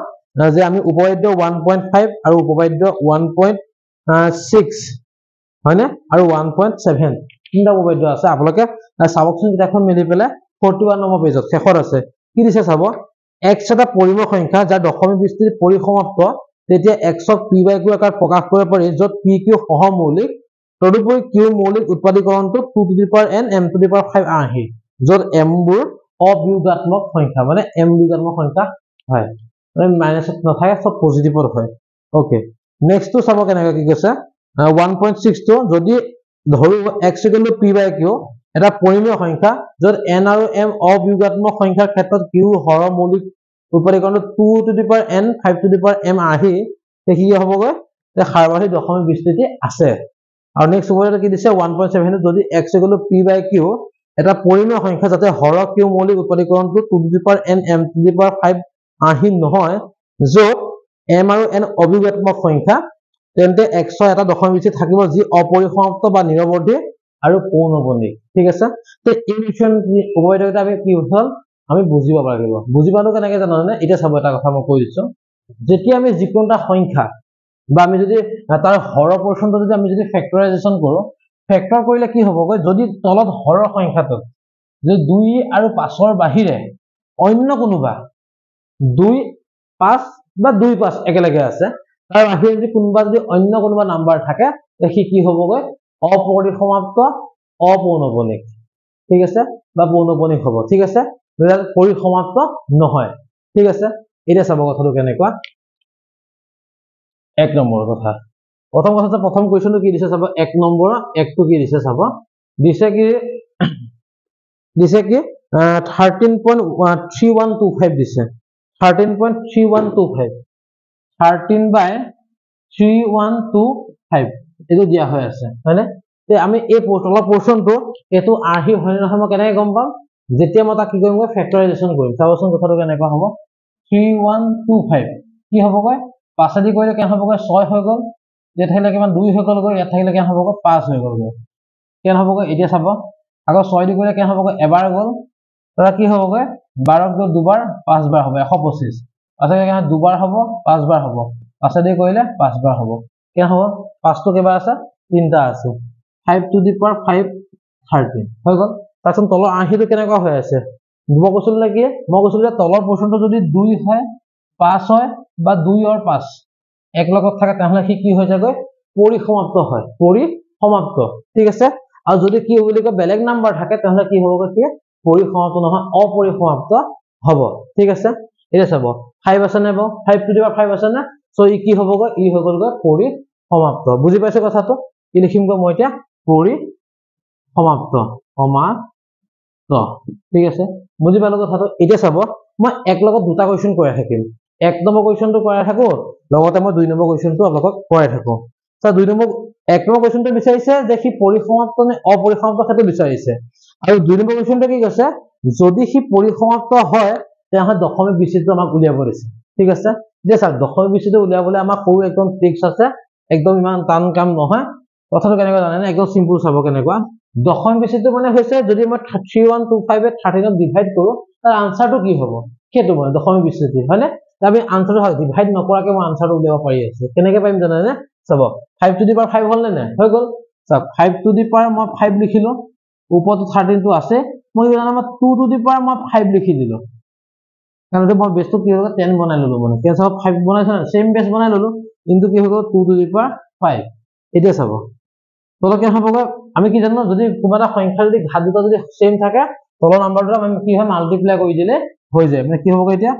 যে আমি উপপাদ্য 1.5 আৰু উপপাদ্য 1.6 হয়নে আৰু 1.7 তিনটা উপপাদ্য আছে আপোনালোকে চাবকচোন কিতাপখন মিলি পেলে 41 নম্বৰ পেজত শেষত আছে কি দিছে চাব x এটা পৰিমেয় সংখ্যা যাৰ দশমিক বিস্তৃতি পৰিসমাপ্ত তেতিয়া x ক p / q আকাৰত প্ৰকাশ কৰিব পাৰি যত p q সহমৌলিক তদুপৰি q মৌলিক উৎপাদীকৰণটো 2n m⁵ আহি যত m বোৰ অবিয়োগাত্মক সংখ্যা মানে m বিয়োগাত্মক সংখ্যা হয় মানে মাইনাসত নাথাকে সব পজিটিভত হয় ওকে নেক্সট টো চাব কেনেকৈ কি কৈছে 1.6 টো যদি ধৰো x = p / q এটা পৰিমেয় সংখ্যা যত n আৰু m অবিয়োগাত্মক সংখ্যাৰ ক্ষেত্ৰত q হৰমৌলিক উৎপাদীকৰণটো 2n 5m আহি তে কি হ'বগৈ তে সাৰ্বধাতুক দশমিক বিস্তৃতি আছে আৰু নেক্সট উপপাদ্য কি দিছে 1.7 যদি x = p / q এটা পৰিমেয় সংখ্যা যাতে হৰ কিউ মৌলিক উৎপাদীকৰণটো 2 to the power n m to the power 5 আহি নহয় য'ত m আৰু n অবিবেগাত্মক সংখ্যা তেন্তে x এটা দশমিক বিশিষ্ট থাকিব যি অপৰিসমাপ্ত বা নিৰৱধি আৰু পৌনঃপুনিক ঠিক আছে তে এই বিষয় উভয়টা আমি কি হ'ল আমি বুজিব লাগিব বুজি পালো কেনেকৈ জানানে এটা চাব এটা কথা মই কৈ দিছো যেতিয়া আমি যিকোনো সংখ্যা বা আমি যদি তাৰ হৰ পৰ্যন্ত যদি আমি যদি ফেক্টৰাইজেশ্যন কৰো ফেক্টৰ কৰিলে কি হ'বগৈ যদি তলত হৰ সংখ্যাটো যে 2 আৰু 5 ৰ বাহিৰে অন্য কোনোবা 2 5 বা 2 5 একেলগে আছে তাৰ বাহিৰে যদি কোনোবা যদি অন্য কোনোবা নাম্বাৰ থাকে দেখি কি হ'বগৈ অপৰিসমাপ্ত অপৌনঃপুনিক ঠিক আছে বা পৌনঃপুনিক হ'ব ঠিক আছে পৰিসমাপ্ত নহয় ঠিক আছে এটা চাব কথাটো কেনেকুৱা এক নম্বৰ কথা প্ৰথম কথা প্ৰথম কোৱেশ্চনটো কি দিছে চাব এক নম্বৰ একটো কি দিছে চাব দিছে কি 13.3125 দিছে 13.3125 13/3125 এটো দিয়া হৈ আছে হয়নে তে আমি এই তলৰ পোৰশনটো এটো আহি হয় নহয় মই কেনেকৈ গম পাম যেতিয়া মই তাক কি কৰিম ফেক্টৰাইজেশ্যন কৰিম চাবচোন কথাটো কেনেকুৱা হ'ব 3125 কি হ'বগৈ পাঁচেদি কৰিলে কেনে হ'বগৈ 6 হৈ গ'ল ইয়াত থাকিলে কিমান 2 হৈ গ'লগৈ ইয়াত থাকিলে কেনে হ'বগৈ 5 হৈ গ'লগৈ কেনে হ'বগৈ এতিয়া চাব আকৌ 6 দি কৰিলে কেনে হ'বগৈ এবাৰ গ'ল তাৰ কি হ'বগৈ 12 গ'ল দুবাৰ 5 বাৰ হ'ব 125 পাছতে কেনে দুবাৰ হ'ব 5 বাৰ হ'ব পাছেদি কৰিলে 5 বাৰ হ'ব কেনে হ'ব 5 টো কেইবাৰ আছে 3টা আছে 5 টু দি পাৱাৰ 5 13 হৈ গ'ল তাৰচোন তলৰ আঁহিটো কেনেকুৱা হৈ আছে মই কৈছিলো কি মই কৈছিলো যে তলৰ পোৰশনটো যদি 2 হয় 5 হয় বা 2 আৰু 5 এক লগত থাকে তাহলে কি হৈ যায়গৈ পৰিসমাপ্ত হয় পৰিসমাপ্ত ঠিক আছে আৰু যদি কি বুলি কয় বেলেগ নাম্বাৰ থাকে তাহলে কি হ'বগৈ কি পৰিসমাপ্ত নহয় অপৰিসমাপ্ত হ'ব ঠিক আছে এটা চাব 5 আছে নে 5 টু দি পাৱাৰ 5 আছে না সো ই কি হ'বগৈ ই হৈ গ'লগৈ পৰিসমাপ্ত বুজি পাইছে কথাটো কি লিখিমগৈ মই এতিয়া পৰিসমাপ্ত ঠিক আছে বুজি পালো কথাটো এতিয়া চাব মই এক লগত দুটা কোৱেশ্চন কৰি থাকিম এক নম্বৰ কোৱেশ্চনটো কৰি থাকো লগতে মই দুই নম্বৰ কোৱেশ্চনটো আপোনাক কৰাই থাকো তা দুই নম্বৰ এক নম্বৰ কোৱেশ্চনটো বিচাৰিছে যে কি পৰিসমাপ্ত নে অপৰিসমাপ্ত সেইটো বিচাৰিছে আৰু দুই নম্বৰ কোৱেশ্চনটো কি কৈছে যদি কি পৰিসমাপ্ত হয় তেতিয়াহ'লে দশমিক বিচ্ছেদটো আমাক উলিয়াব দিছে ঠিক আছে যে স্যাৰ দশমিক বিচ্ছেদটো উলিয়াবলৈ আমাক সৰু একদম ট্ৰিক্স আছে একদম ইমান টান কাম নহয় কথাটো কেনেকুৱা জানেনে একদম সিম্পল চাব কেনেকুৱা দশমিক বিচ্ছেদটো মানে হৈছে যদি মই 3125 এ 13 ত ডিভাইড কৰো তাৰ আনসাৰটো কি হ'ব সেইটো মানে দশমিক বিচ্ছেদ হয়নে আমি আনসাৰটো ডিভাইড নকৰাকৈ মই আনসাৰটো উলিয়াব পাৰি আছে কেনেকৈ পাৰিম জানেনে চাব 5 টু দি পাৱাৰ 5 হ'ল নে হৈ গ'ল চাওক 5 টু দি পাৱাৰ মই 5 লিখিলো ওপৰটো 13 টো আছে মই জানো মই 2 টু দি পাৱাৰ মই 5 লিখি দিলো কাৰণ মই বেসটো কি হ'ল 10 বনাই ললো মানে কেন চাব 5 বনাইছ না সেম বেস বনাই ললো কিন্তু কি হ'ল 2 টু দি পাৱাৰ 5 এতিয়া চাব তলত কি হ'বগৈ আমি কি জানো যদি কোনোবা এটা সংখ্যা যদি ঘাত দুটা যদি সেম থাকে তলৰ নাম্বাৰটো আমি কি হয় মাল্টিপ্লাই কৰি দিলে হৈ যায় মানে কি হ'বগৈ এতিয়া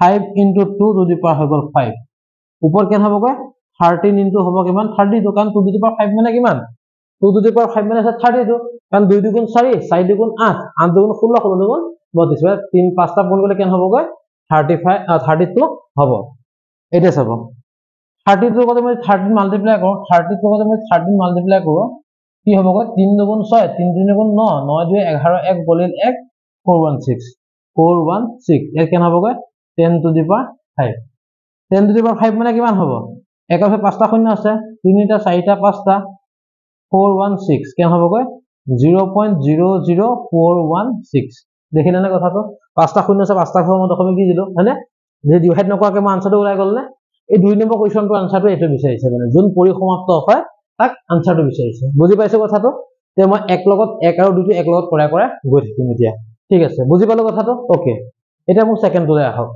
5 into 2 to the power হৈ গ'ল 5 ওপৰ কেন হ'বগৈ 13 into হ'ব কিমান 32 কাৰণ 2 to the power 5 মানে কিমান 2 to the power 5 মানে 32 কাৰণ 2 দুগুণ 4 4 দুগুণ 8 8 দুগুণ 16 16 দুগুণ 32 3 5টা গুণ কৰিলে কেন হ'বগৈ 32 হ'ব এটা চাব 32 লগত মই 13 মাল্টিপ্লাই কৰো 32 লগত মই 13 মাল্টিপ্লাই কৰো কি হ'বগৈ 3 দুগুণ 6 3 3 দুগুণ 9 9 2 11 1 গলিল 1 416 এর কেন হ'বগৈ 10 to the power 5 10 to the power 5 মানে কিমান হ'ব একাশে 5টা শূন্য আছে 3টা 4টা 5টা 416 কেন হ'বগৈ 0.00416 দেখিলে না কথাটো 5টা শূন্য আছে 5টা ঘৰ মই দশমিক দি দিলো হয়নে যে ডিভাইড নকৰাকৈ মই আনসাৰটো ওলাই গ'ল নে এই দুই নম্বৰ কোৱেশ্চনটো আনসাৰটো এটো বিচাৰিছে মানে যোন পৰিসমাপ্ত হয় তাক আনসাৰটো বিচাৰিছে বুজি পাইছে কথাটো তে মই এক লগত এক আৰু দুটো এক লগত কৰা কৰা গৈ থাকিম এতিয়া ঠিক আছে বুজি পালো কথাটো ওকে এটা মোক সেকেন্ডটোলে আহক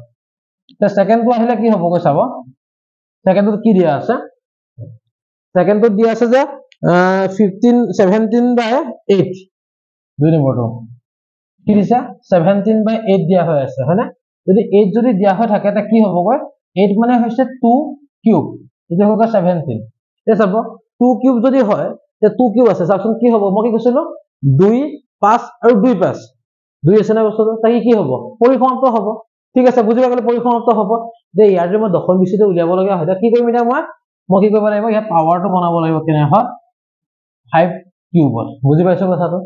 তে সেকেন্ডটো আহিলে কি হ'ব গৈ চাব সেকেন্ডটো কি দিয়া আছে সেকেন্ডটো দিয়া আছে যে 17/8 দুই নম্বৰটো কি দিছে 17/8 দিয়া হৈ আছে হয়নে যদি 8 যদি দিয়া হৈ থাকে তে কি হ'ব গৈ 8 মানে হৈছে 2 কিউব এটা হ'ব 17 তে চাব 2 কিউব যদি হয় তে 2 কিউব আছে চাওকচোন কি হ'ব মই কি কৈছিলো 2 5 আৰু 2 5 দুই আছে না বস্তুটো তাই কি হ'ব পৰিসমাপ্ত হ'ব ঠিক আছে বুজি পালে পৰিসমাপ্ত হ'ব যে ইয়াৰ যে মই দশমিক বিচ্ছেদ উলিয়াব লগা হয় কি কৰিম এটা মই কি কৰিব লাগিব ইয়াৰ পাৱাৰটো বনাব লাগিব কেনে হয় 5 কিউবত বুজি পাইছো কথাটো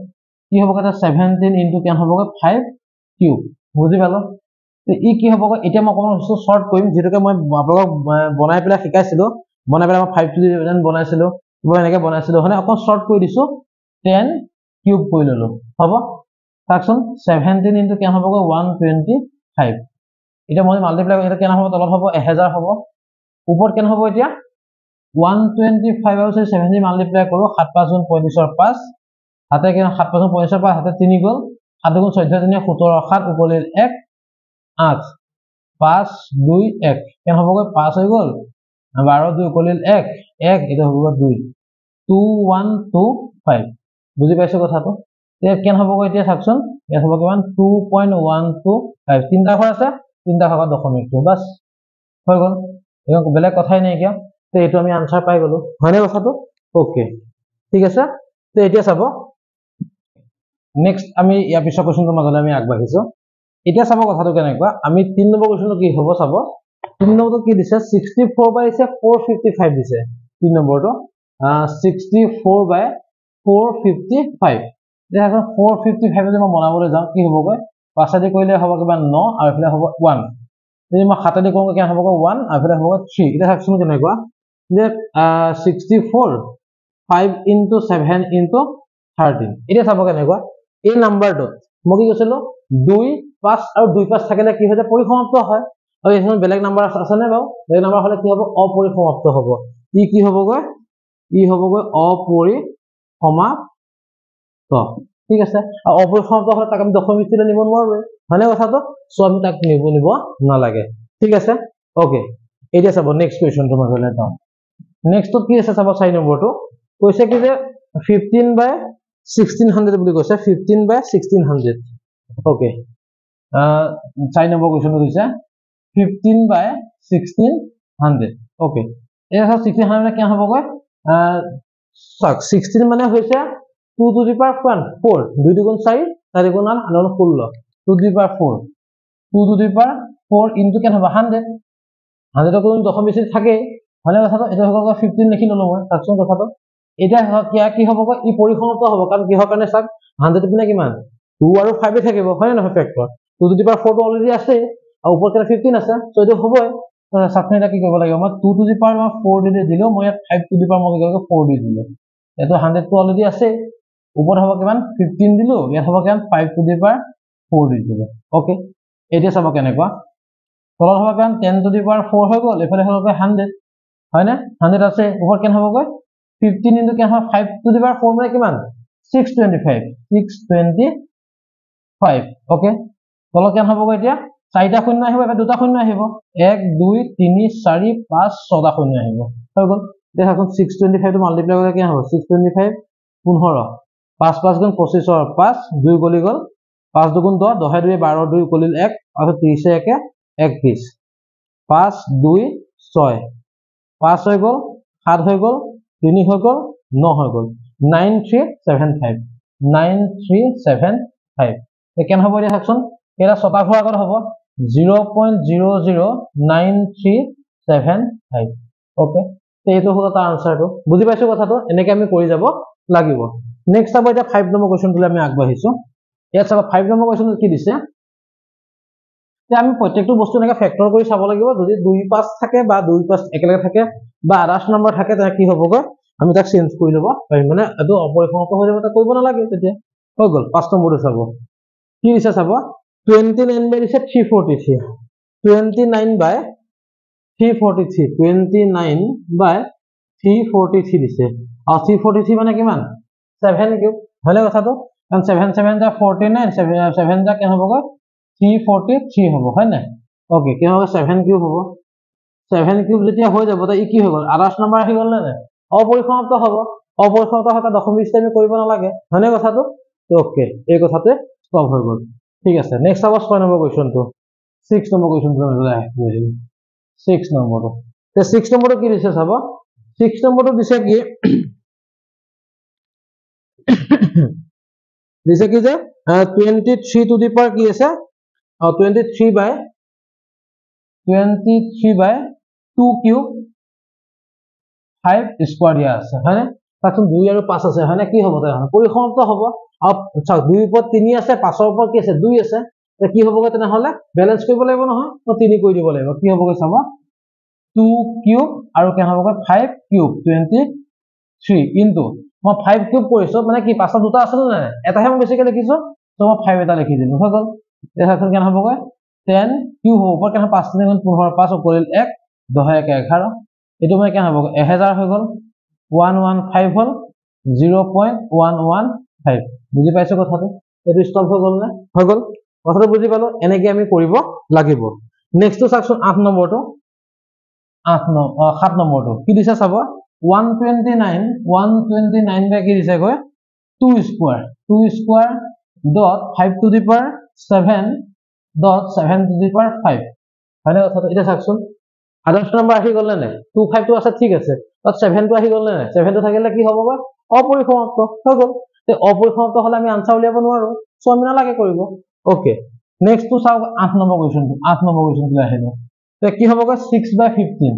কি হ'ব এটা 17 ইনটু কেন হ'ব 5 কিউব বুজি পালো ই কি হ'ব এতিয়া মই অকমান শৰ্ট কৰিম যেটোকে মই আপোনাক বনাই পেলাই শিকাইছিলো বনাই পেলাই মই 5 to the 11 বনাইছিলো মই এনেকৈ বনাইছিলো মানে অকমান শৰ্ট কৰি দিছো 10 কিউব কৰি ললো হ'ব তাকচোন 17 ইনটু কেন হ'ব 125 এতিয়া মই মাল্টিপ্লাই কৰি এটা কেন হ'ব তলত হ'ব 1000 হ'ব ওপৰত কেন হ'ব এতিয়া 125 আৰু 70 মাল্টিপ্লাই কৰো 7 5 গুণ 35 5 হাতে কেন 7 5 গুণ 35 5 হাতে 3 গল 7 গুণ 14 3 17 7 উপলে 1 8 5 2 1 কেন হ'ব 5 হৈ গল 12 2 উপলে 1 1 এটা হ'ব 2 2125 বুজি পাইছো কথাটো তে কেন হ'ব এতিয়া চাকচোন এ হ'ব কিমান 2.125 তিনটা ঘৰ আছে তিনটা ভাগত দশমিকটো বাস হৈ গল এখন বেলেগ কথাই নাই কিয়া তে এটো আমি আনসার পাই গলো হয়নে কথাটো ওকে ঠিক আছে তে এতিয়া চাব নেক্সট আমি ইয়া পিছৰ কোৱেশ্চনটো মাজলে আমি আগবাঢ়িছো এতিয়া চাব কথাটো কেনেকুৱা আমি 3 নম্বৰ কোৱেশ্চনটো কি হ'ব চাব 3 নম্বৰটো কি দিছে 64 বাই দিছে 455 দিছে 3 নম্বৰটো 64 বাই 455 দেখা 455 যদি মই বনাবলৈ যাওঁ কি হ'বগৈ পাছাদি কৰিলে হ'ব কিবা 9 আৰু এফালে হ'ব 1 যদি মই হাতেদি কৰোঁ কি হ'ব 1 আৰু এফালে হ'ব 3 এটা চাওকচোন কেনেকুৱা যে 64 5 into 7 into 13 এটা চাব কেনেকুৱা এই নাম্বাৰটো মই কি কৈছিলো 2 5 আৰু 2 5 থাকিলে কি হৈ যায় পৰিসমাপ্ত হয় আৰু এখন বেলেগ নাম্বাৰ আছে নে বাৰু বেলেগ নাম্বাৰ হলে কি হ'ব অপৰিসমাপ্ত হ'ব ই কি হ'বগৈ অপৰিসমাপ্ত ঠিক আছে আৰু অপৰিসমাপ্ত হলে তাক আমি দশমিক চিহ্ন নিব নোৱাৰো হয়নে কথাটো সো আমি তাক নিব নালাগে ঠিক আছে ওকে এতিয়া চাব নেক্সট কোৱেশ্চনটো মাজলৈ যাওঁ নেক্সট কি আছে চাব 4 নম্বৰটো কৈছে কি যে 15 বাই 1600 বুলি কৈছে 15 বাই 1600 ওকে 4 নম্বৰ কোৱেশ্চনটো দিছে 15 বাই 1600 ওকে এটা 1600 কি হ'বগৈ 16 মানে হৈছে 2 to the power 4 2 দুগুণ 4 4 গুণ 8 আৰু 16 2 to the power 4 2 to the power 4 into কেন হ'ব 100 100 কোন দশমিক থাকে হলে কথাটো এটা হ'ব 15 লিখি ললো মই তাকচোন কথাটো এটা কি হ'ব ই পৰিসমাপ্ত হ'ব কাৰণ কিহৰ কাৰণে চাক 100 পিনে কিমান 2 আৰু 5 থাকিব হয় নহয় ফেক্টৰ 2 to the power 4 টো অলৰেডি আছে আৰু ওপৰত 15 আছে সো এইটো হ'বই সাকনে এটা কি কৰিব লাগিব মই 2 to the power 4 দি দিলো মই 5 to the power মই 4 দি দিলো এটো 100 টো অলৰেডি আছে ওপৰত হ'ব কিমান 15 দিলো ইয়াত হ'ব কিমান 5 to the power 4 দি দিলো ওকে এতিয়া চাব কেনেকুৱা তলত হ'ব কিমান 10 to the power 4 হৈ গল এফালে হ'ব 100 হয় না 100 আছে ওপৰত কেন হ'ব 15 into কেন হ'ব 5 to the power 4 মানে কিমান 625 ওকে তলত কেন হ'ব এতিয়া চাৰিটা শূন্য আহিব এবা দুটা শূন্য আহিব 1 2 3 4 5 6টা শূন্য আহিব হৈ গল দেখোন 625 টো মাল্টিপ্লাই কৰিলে কি হ'ব 625 15 5 5 গুণ 25 और 5 2 গলি গল 5 দুগুণ 10 10 2 12 2 গলিল 1 আৰু 30 1 31 5 2 6 5 হৈ গল 7 হৈ গল 3 হৈ গল 9 হৈ গল 9375 9375 কেন হ'ব এতিয়া চাওকচোন এটা ছটা ঘৰ আগত হ'ব 0.00935 ওকে এইটো হলো তাৰ আনসাৰটো বুজি পাইছো কথাটো এনেকৈ আমি কৰি যাব লাগিব নেক্সট হ'ব এটা 5 নম্বৰ কোৱেশ্চনটো আমি আগবাঢ়িছো ইয়াত চাবা 5 নম্বৰ কোৱেশ্চনটো কি দিছে যে আমি প্ৰত্যেকটো বস্তু এনেকৈ ফেক্টৰ কৰি চাব লাগিব যদি 2 5 থাকে বা 2 5 একেলগে থাকে বা আদাৰ্স নম্বৰ থাকে তে কি হ'বগৈ আমি তাক চেঞ্জ কৰি লব পাৰিম মানে এটো অপৰিসমাপ্ত হৈ যাব তা কৰিব নালাগে তেতিয়া হৈ গল 5 নম্বৰটো চাব কি দিছে চাব 29 বাই দিছে 343 29 বাই 343 29 বাই 343 দিছে আৰু 343 মানে কিমান 7 কিউব হলে কথাটো কাৰণ 7 7 যা 49 7 যা কেন হ'বগৈ 343 হ'ব হয় না ওকে কি হ'ব 7 কিউব হ'ব 7 কিউব যেতিয়া হৈ যাব তা ই কি হৈ গল আদাৰ্স নম্বৰ আহি গল না অপৰিসমাপ্ত হ'ব অপৰিসমাপ্ত হতা দশমিক আমি কৰিব নালাগে হয়নে কথাটো ওকে এই কথাতে সলভ হৈ গল ঠিক আছে নেক্সট হ'ব 6 নম্বৰ কোৱেশ্চনটো 6 নম্বৰ কোৱেশ্চনটো আমি আহিব 6 নম্বৰটো তে 6 নম্বৰটো কি দিছে চাব 6 নম্বৰটো দিছে কি দিছে কি যে 23 to the power কি আছে 23 by 2 cube 5 স্কয়ার দিয়া আছে হয়নে চাওকচোন 2 আৰু 5 আছে হয়নে কি হ'ব তেনেহ'লে পৰিসমাপ্ত হ'ব আৰু চাওক 2 ৰ ওপৰত 3 আছে 5 ৰ ওপৰত কি আছে 2 আছে তে কি হ'বগৈ তেনেহ'লে বেলেন্স কৰিব লাগিব নহয় তো 3 কৰি দিব লাগিব কি হ'বগৈ চাব 2 কিউব আৰু কি হ'বগৈ 5 কিউব 23 ইনটু মই 5 কিউব কৰিছো মানে কি পাঁচটা দুটা আছে নে নাই এটাহে মই বেছিকৈ লিখিছো তো মই 5 এটা লিখি দিলো হৈ গ'ল দেখুন কেনে হ'বগৈ 10 কিউব হ'ব ওপৰত কেনে 5 3 15 5 ওপৰিল 1 10 1 11 এটো মানে কেনে হ'বগৈ 1000 হৈ গ'ল 115 হ'ল 0.115 বুজি পাইছো কথাটো এটো ষ্টপ হৈ গ'ল না হৈ গ'ল কথাটো বুজি পালো এনেকৈ আমি কৰিব লাগিব নেক্সটটো চাওকচোন 8 নম্বৰটো 7 নম্বৰটো কি দিছে চাব 129 বাই কি দিছে গৈ 2 square dot 5 to the power 7 dot 7 to the power 5 হয়নে কথাটো এটা চাওকচোন আদৰ্শ নম্বৰ আহি গ'ল নে 25 টো আছে ঠিক আছে তাত 7 টো আহি গ'ল নে 7 টো থাকিলে কি হ'ব গৈ অপৰিসমাপ্ত হৈ গ'ল তে অপৰিসমাপ্ত হ'লে আমি আনসাৰ উলিয়াব নোৱাৰো সো আমি নালাগে কৰিব ওকে নেক্সট টু চাওক 8 নম্বৰ কোৱেশ্চনটো আহিব তে কি হ'ব গৈ 6 by 15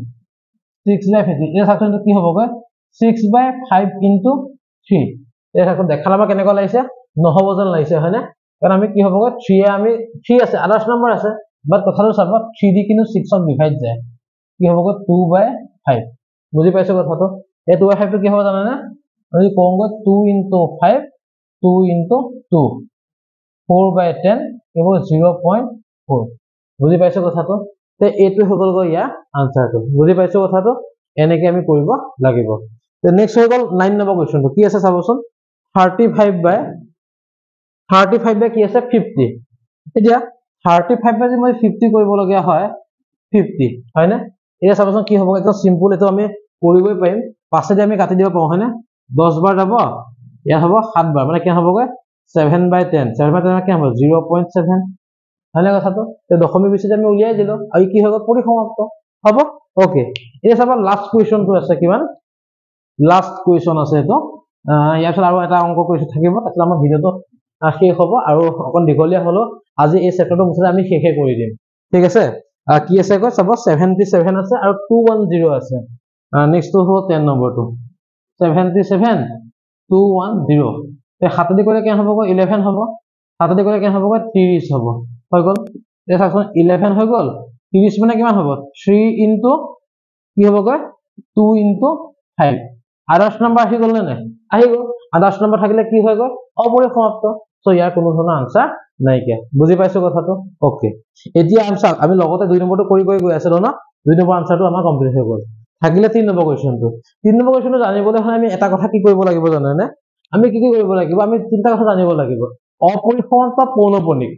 এটা চাওকচোন কি হ'ব গৈ 6 by 5 into 3 এটা চাওকচোন দেখালাবা কেনেকৈ লাগিছে নহব যেন লাগিছে হয়নে কাৰণ আমি কি হ'ব গৈ 3 এ আমি 3 আছে আদৰ্শ নম্বৰ আছে বাট কথাটো চাব 3 দি কিন্তু 6 ক ডিভাইড যায় কি হ'ব গৈ 2 by 5 বুজি পাইছো কথাটো এই 2 by 5 টো কি হ'ব জানা না আমি কম গৈ 2 into 5 2 into 2 4 by 10 এব 0.4 বুজি পাইছো কথাটো তে এটো হৈ গ'ল গৈ ইয়া আনসাৰটো বুজি পাইছো কথাটো এনেকৈ আমি কৰিব লাগিব তে নেক্সট হৈ গ'ল 9 নম্বৰ কোৱেশ্চনটো কি আছে চাবচোন 35 by কি আছে 50 এতিয়া 35 by মই 50 কৰিব লগিয়া হয় 50 হয়নে এটা চাবচোন কি হ'ব একদম সিম্পল এটো আমি কৰিবই পাৰিম পাছেদি আমি কাটি দিব পাৰো হয়নে 10 বাৰ যাব ইয়া হ'ব 7 বাৰ মানে কি হ'বগৈ 7 by 10 7 by 10 কি হ'ব 0.7 হয়নে কথাটো তে দশমিক বিচিত আমি উলিয়াই দিলো আৰু কি হৈ গ'ল পৰিসমাপ্ত হ'ব ওকে এটা চাবা লাষ্ট কোৱেশ্চনটো আছে কিমান লাষ্ট কোৱেশ্চন আছে এটো ইয়াৰ পিছত আৰু এটা অংক কোৱেশ্চন থাকিব তাতে আমাৰ ভিডিওটো শেষ হ'ব আৰু অকন দীঘলীয়া হলো আজি এই চেপ্টাৰটো মুঠতে আমি শেষে কৰি দিম ঠিক আছে কি আছে কয় চাব 77 আছে আৰু 210 আছে নেক্সট টু হ'ব 10 নম্বৰটো 77 210 তে হাতেদি কৰিলে কেনে হ'ব 11 হ'ব হাতেদি কৰিলে কেনে হ'ব 30 হ'ব হৈ গ'ল এই চাওকচোন 11 হৈ গ'ল 30 মানে কিমান হ'ব 3 into কি হ'ব 2 into 5 আদৰ্শ নম্বৰ আহি গ'ল নে আহি গ'ল আদৰ্শ নম্বৰ থাকিলে কি হৈ গ'ল অপৰিসমাপ্ত সো ইয়াৰ কোনো ধৰণৰ আনসাৰ নাইকিয়া বুজি পাইছো কথাটো ওকে এতিয়া আনসাৰ আমি লগতে 2 নম্বৰটো কৰি গৈ আছিলো না 2 নম্বৰ আনসাৰটো আমাৰ কমপ্লিট হৈ গ'ল থাকিলে 3 নম্বৰ কোৱেশ্চনটো জানিবলৈ হ'লে আমি এটা কথা কি কৰিব লাগিব জানেনে আমি কি কৰিব লাগিব আমি তিনটা কথা জানিব লাগিব অপৰিসমাপ্ত পৌনঃপুনিক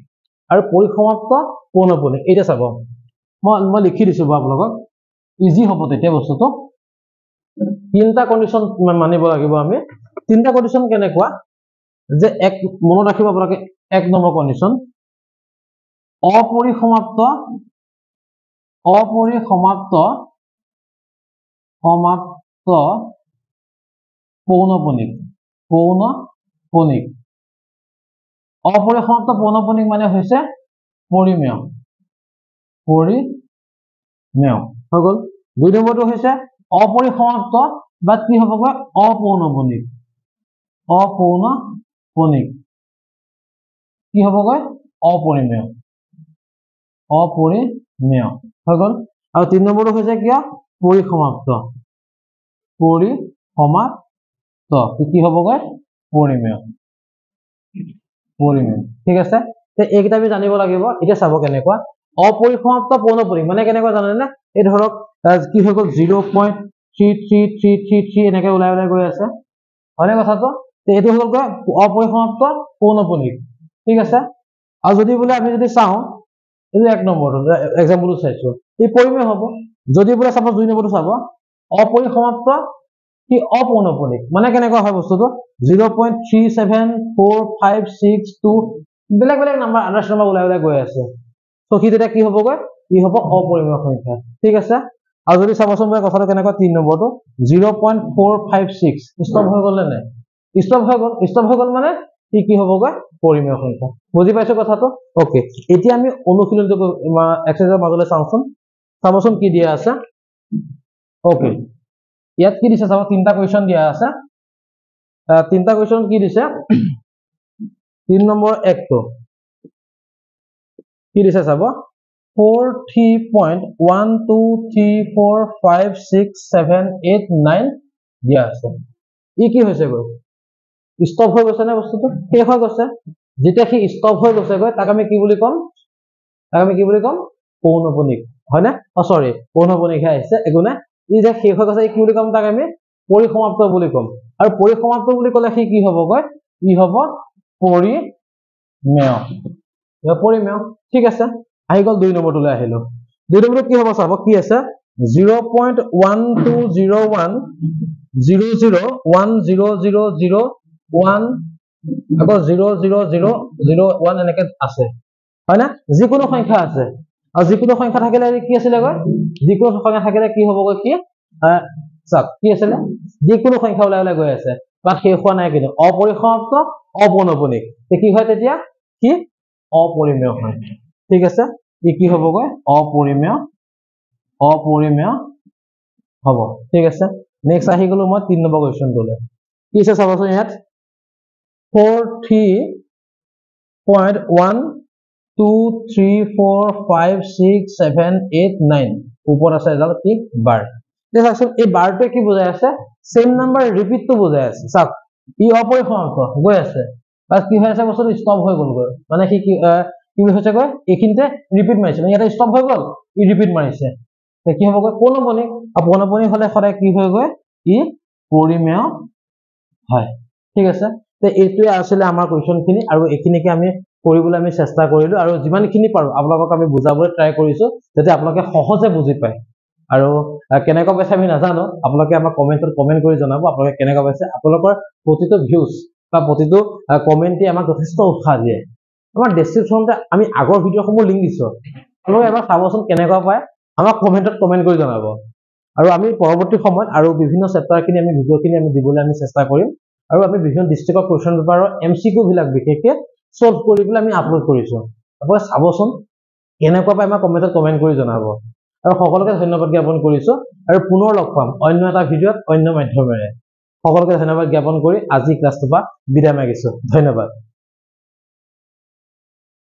আৰু পৰিসমাপ্ত পৌনঃপুনিক এটা চাব মই লিখি দিছো আপোনালোকক ইজি হ'ব তেতিয়া বস্তুটো তিনটা কন্ডিশন মানিব লাগিব আমি তিনটা কন্ডিশন কেনেকুৱা যে এক মনত ৰাখিব আপোনালোকে এক নম্বৰ কন্ডিশন অপৰিসমাপ্ত পৌনঃপুনিক অপৰিসমাপ্ত পৌনঃপুনিক মানে হৈছে পৰিমেয় হৈ গ'ল 2 নম্বৰটো হৈছে অপৰিসমাপ্ত বা কি হ'বগৈ অপৌনঃপুনিক কি হ'বগৈ অপৰিমেয় হৈ গ'ল আৰু 3 নম্বৰটো হৈছে কি পৰিসমাপ্ত কি হ'বগৈ পৰিমেয় ঠিক আছে তে এইকেইটা আমি জানিব লাগিব এতিয়া চাব কেনেকুৱা অপৰিসমাপ্ত পৌনঃপুনিক মানে কেনেকুৱা জানেনে এই ধৰক কি হৈ গ'ল 0.3333 এনেকৈ ওলাই গৈ আছে হয়নে কথাটো তে এইটো হৈ গ'ল অপৰিসমাপ্ত পৌনঃপুনিক ঠিক আছে আৰু যদি বোলে আমি যদি চাওঁ এই এক নম্বৰটো এক্সাম্পলটো চাইছো এই পৰিমেয় হ'ব যদি বোলে চাব 2 নম্বৰটো চাব অপৰিসমাপ্ত কি অপৌনঃপুনিক মানে কেনেকুৱা হয় বস্তুটো 0.37456 বেলেগ নাম্বাৰ আদাৰ্শ নম্বৰ ওলাই গৈ আছে তো কি তেতিয়া কি হ'বগৈ ই হ'ব অপৰিমেয় সংখ্যা ঠিক আছে আৰু যদি চাবচোন মই কথাটো কেনেকুৱা 3 নম্বৰটো 0.456 ষ্টপ হৈ গ'ল নে ষ্টপ হৈ গ'ল মানে কি হ'বগৈ পৰিমেয় সংখ্যা বুজি পাইছো কথাটো ওকে এতিয়া আমি অনুশীলনটো এক্সাৰসাইজৰ মাজলৈ চাবচোন কি দিয়া আছে ওকে ইয়াত কি দিছে চাব তিনটা কোৱেশ্চন দিয়া আছে তিনটা কুৱেশ্যন কি দিছে 3 নম্বৰ একটো কি দিছে চাব 4.123456789 দিয়া আছে ই কি হৈছে গৈ ষ্টপ হৈ গৈছে নে বস্তুটো শেষ হৈ গৈছে যেতিয়া সি ষ্টপ হৈ গৈছে গৈ তাক আমি কি বুলি ক'ম পৌনপুনিক হয় না সৰি পৌনপুনিকহে আহিছে একো নাই ই যে শেষ হৈ গৈছে কি বুলি ক'ম তাক আমি পৰিসমাপ্ত বুলি ক'ম আৰু পৰিসমাপ্ত বুলি ক'লে সি কি হ'ব গৈ ই হ'ব পৰিমেয় ঠিক আছে আহি গ'ল 2 নম্বৰটোলৈ আহিলো 2 নম্বৰত কি হ'ব চাব কি আছে 0.120100100001 আকৌ 00001 এনেকে আছে হয় না যিকোনো সংখ্যা আছে আৰু যিকোনো সংখ্যা থাকিলে কি আছিলে গৈ যিকোনো সংখ্যা থাকিলে কি হ'ব গৈ কি চাওক কি আছিলে যিকোনো সংখ্যা ওলাই গৈ আছে বা শেষ হোৱা নাই কিন্তু অপৰিসমাপ্ত অপৌনপুনিক কি হয় তেতিয়া কি অপৰিমেয় হয় ঠিক আছে ই কি হ'ব গৈ অপৰিমেয় হ'ব ঠিক আছে নেক্সট আহি গলো মই 3 নম্বৰ কোৱেশ্যনটোলৈ কি আছে চাবচোন ইয়াত 43.123456789 ওপৰত আছে এডাল কি বাৰ চাওকচোন এই বাৰটোৱে কি বুজাই আছে সেম নাম্বাৰ ৰিপিটটো বুজাই আছে চাওক ই অপৰিসমাপ্ত গৈ আছে আৰু কি হৈ আছে বস্তুটো ষ্টপ হৈ গ'ল গৈ মানে কি হৈছে গৈ এইখিনিতে ৰিপিট মাৰিছে ইয়াতে ষ্টপ হৈ গ'ল ই ৰিপিট মাৰিছে কি হ'ব গৈ পৌনপুনিক আৰু পৌনপুনিক হ'লে সদায় কি হৈ গৈ ই পৰিমেয় হয় ঠিক আছে তে এইটোৱে আছিলে আমাৰ কুৱেশ্যনখিনি আৰু এইখিনিকে আমি কৰিবলৈ আমি চেষ্টা কৰিলো আৰু যিমানখিনি পাৰো আপোনালোকক আমি বুজাবলৈ ট্ৰাই কৰিছো যাতে আপোনালোকে সহজে বুজি পায় আৰু কেনেকুৱা পাইছে আমি নাজানো আপোনালোকে আমাক কমেন্টত কমেন্ট কৰি জনাব আপোনালোকে কেনেকুৱা পাইছে আপোনালোকৰ প্ৰতিটো ভিউজ বা প্ৰতিটো কমেন্টে আমাক যথেষ্ট উৎসাহ দিয়ে আমাৰ ডেসক্ৰিপচনতে আমি আগৰ ভিডিঅ'সমূহ লিংক দিছো আপোনালোকে এবাৰ চাবচোন কেনেকুৱা পায় আমাক কমেন্টত কমেন্ট কৰি জনাব আৰু আমি পৰৱৰ্তী সময়ত আৰু বিভিন্ন চেপ্টাৰখিনি আমি ভিডিঅ'খিনি আমি দিবলৈ আমি চেষ্টা কৰিম আৰু আমি বিভিন্ন ডিস্ট্ৰিক্টৰ কুৱেশ্যন পেপাৰৰ এমচিকিউ বিলাক বিশেষকৈ সলভ কৰিবলৈ আমি আপলোড কৰিছো আপোনালোকে চাবচোন কেনেকুৱা পায় আমাক কমেন্টত কমেন্ট কৰি জনাব আৰু সকলোকে ধন্যবাদ জ্ঞাপন কৰিছো আৰু পুনৰ লগ পাম অন্য এটা ভিডিঅ'ত অন্য মাধ্যমেৰে সকলোকে ধন্যবাদ জ্ঞাপন কৰি আজি ক্লাছটো পৰা বিদায় মাগিছো ধন্যবাদ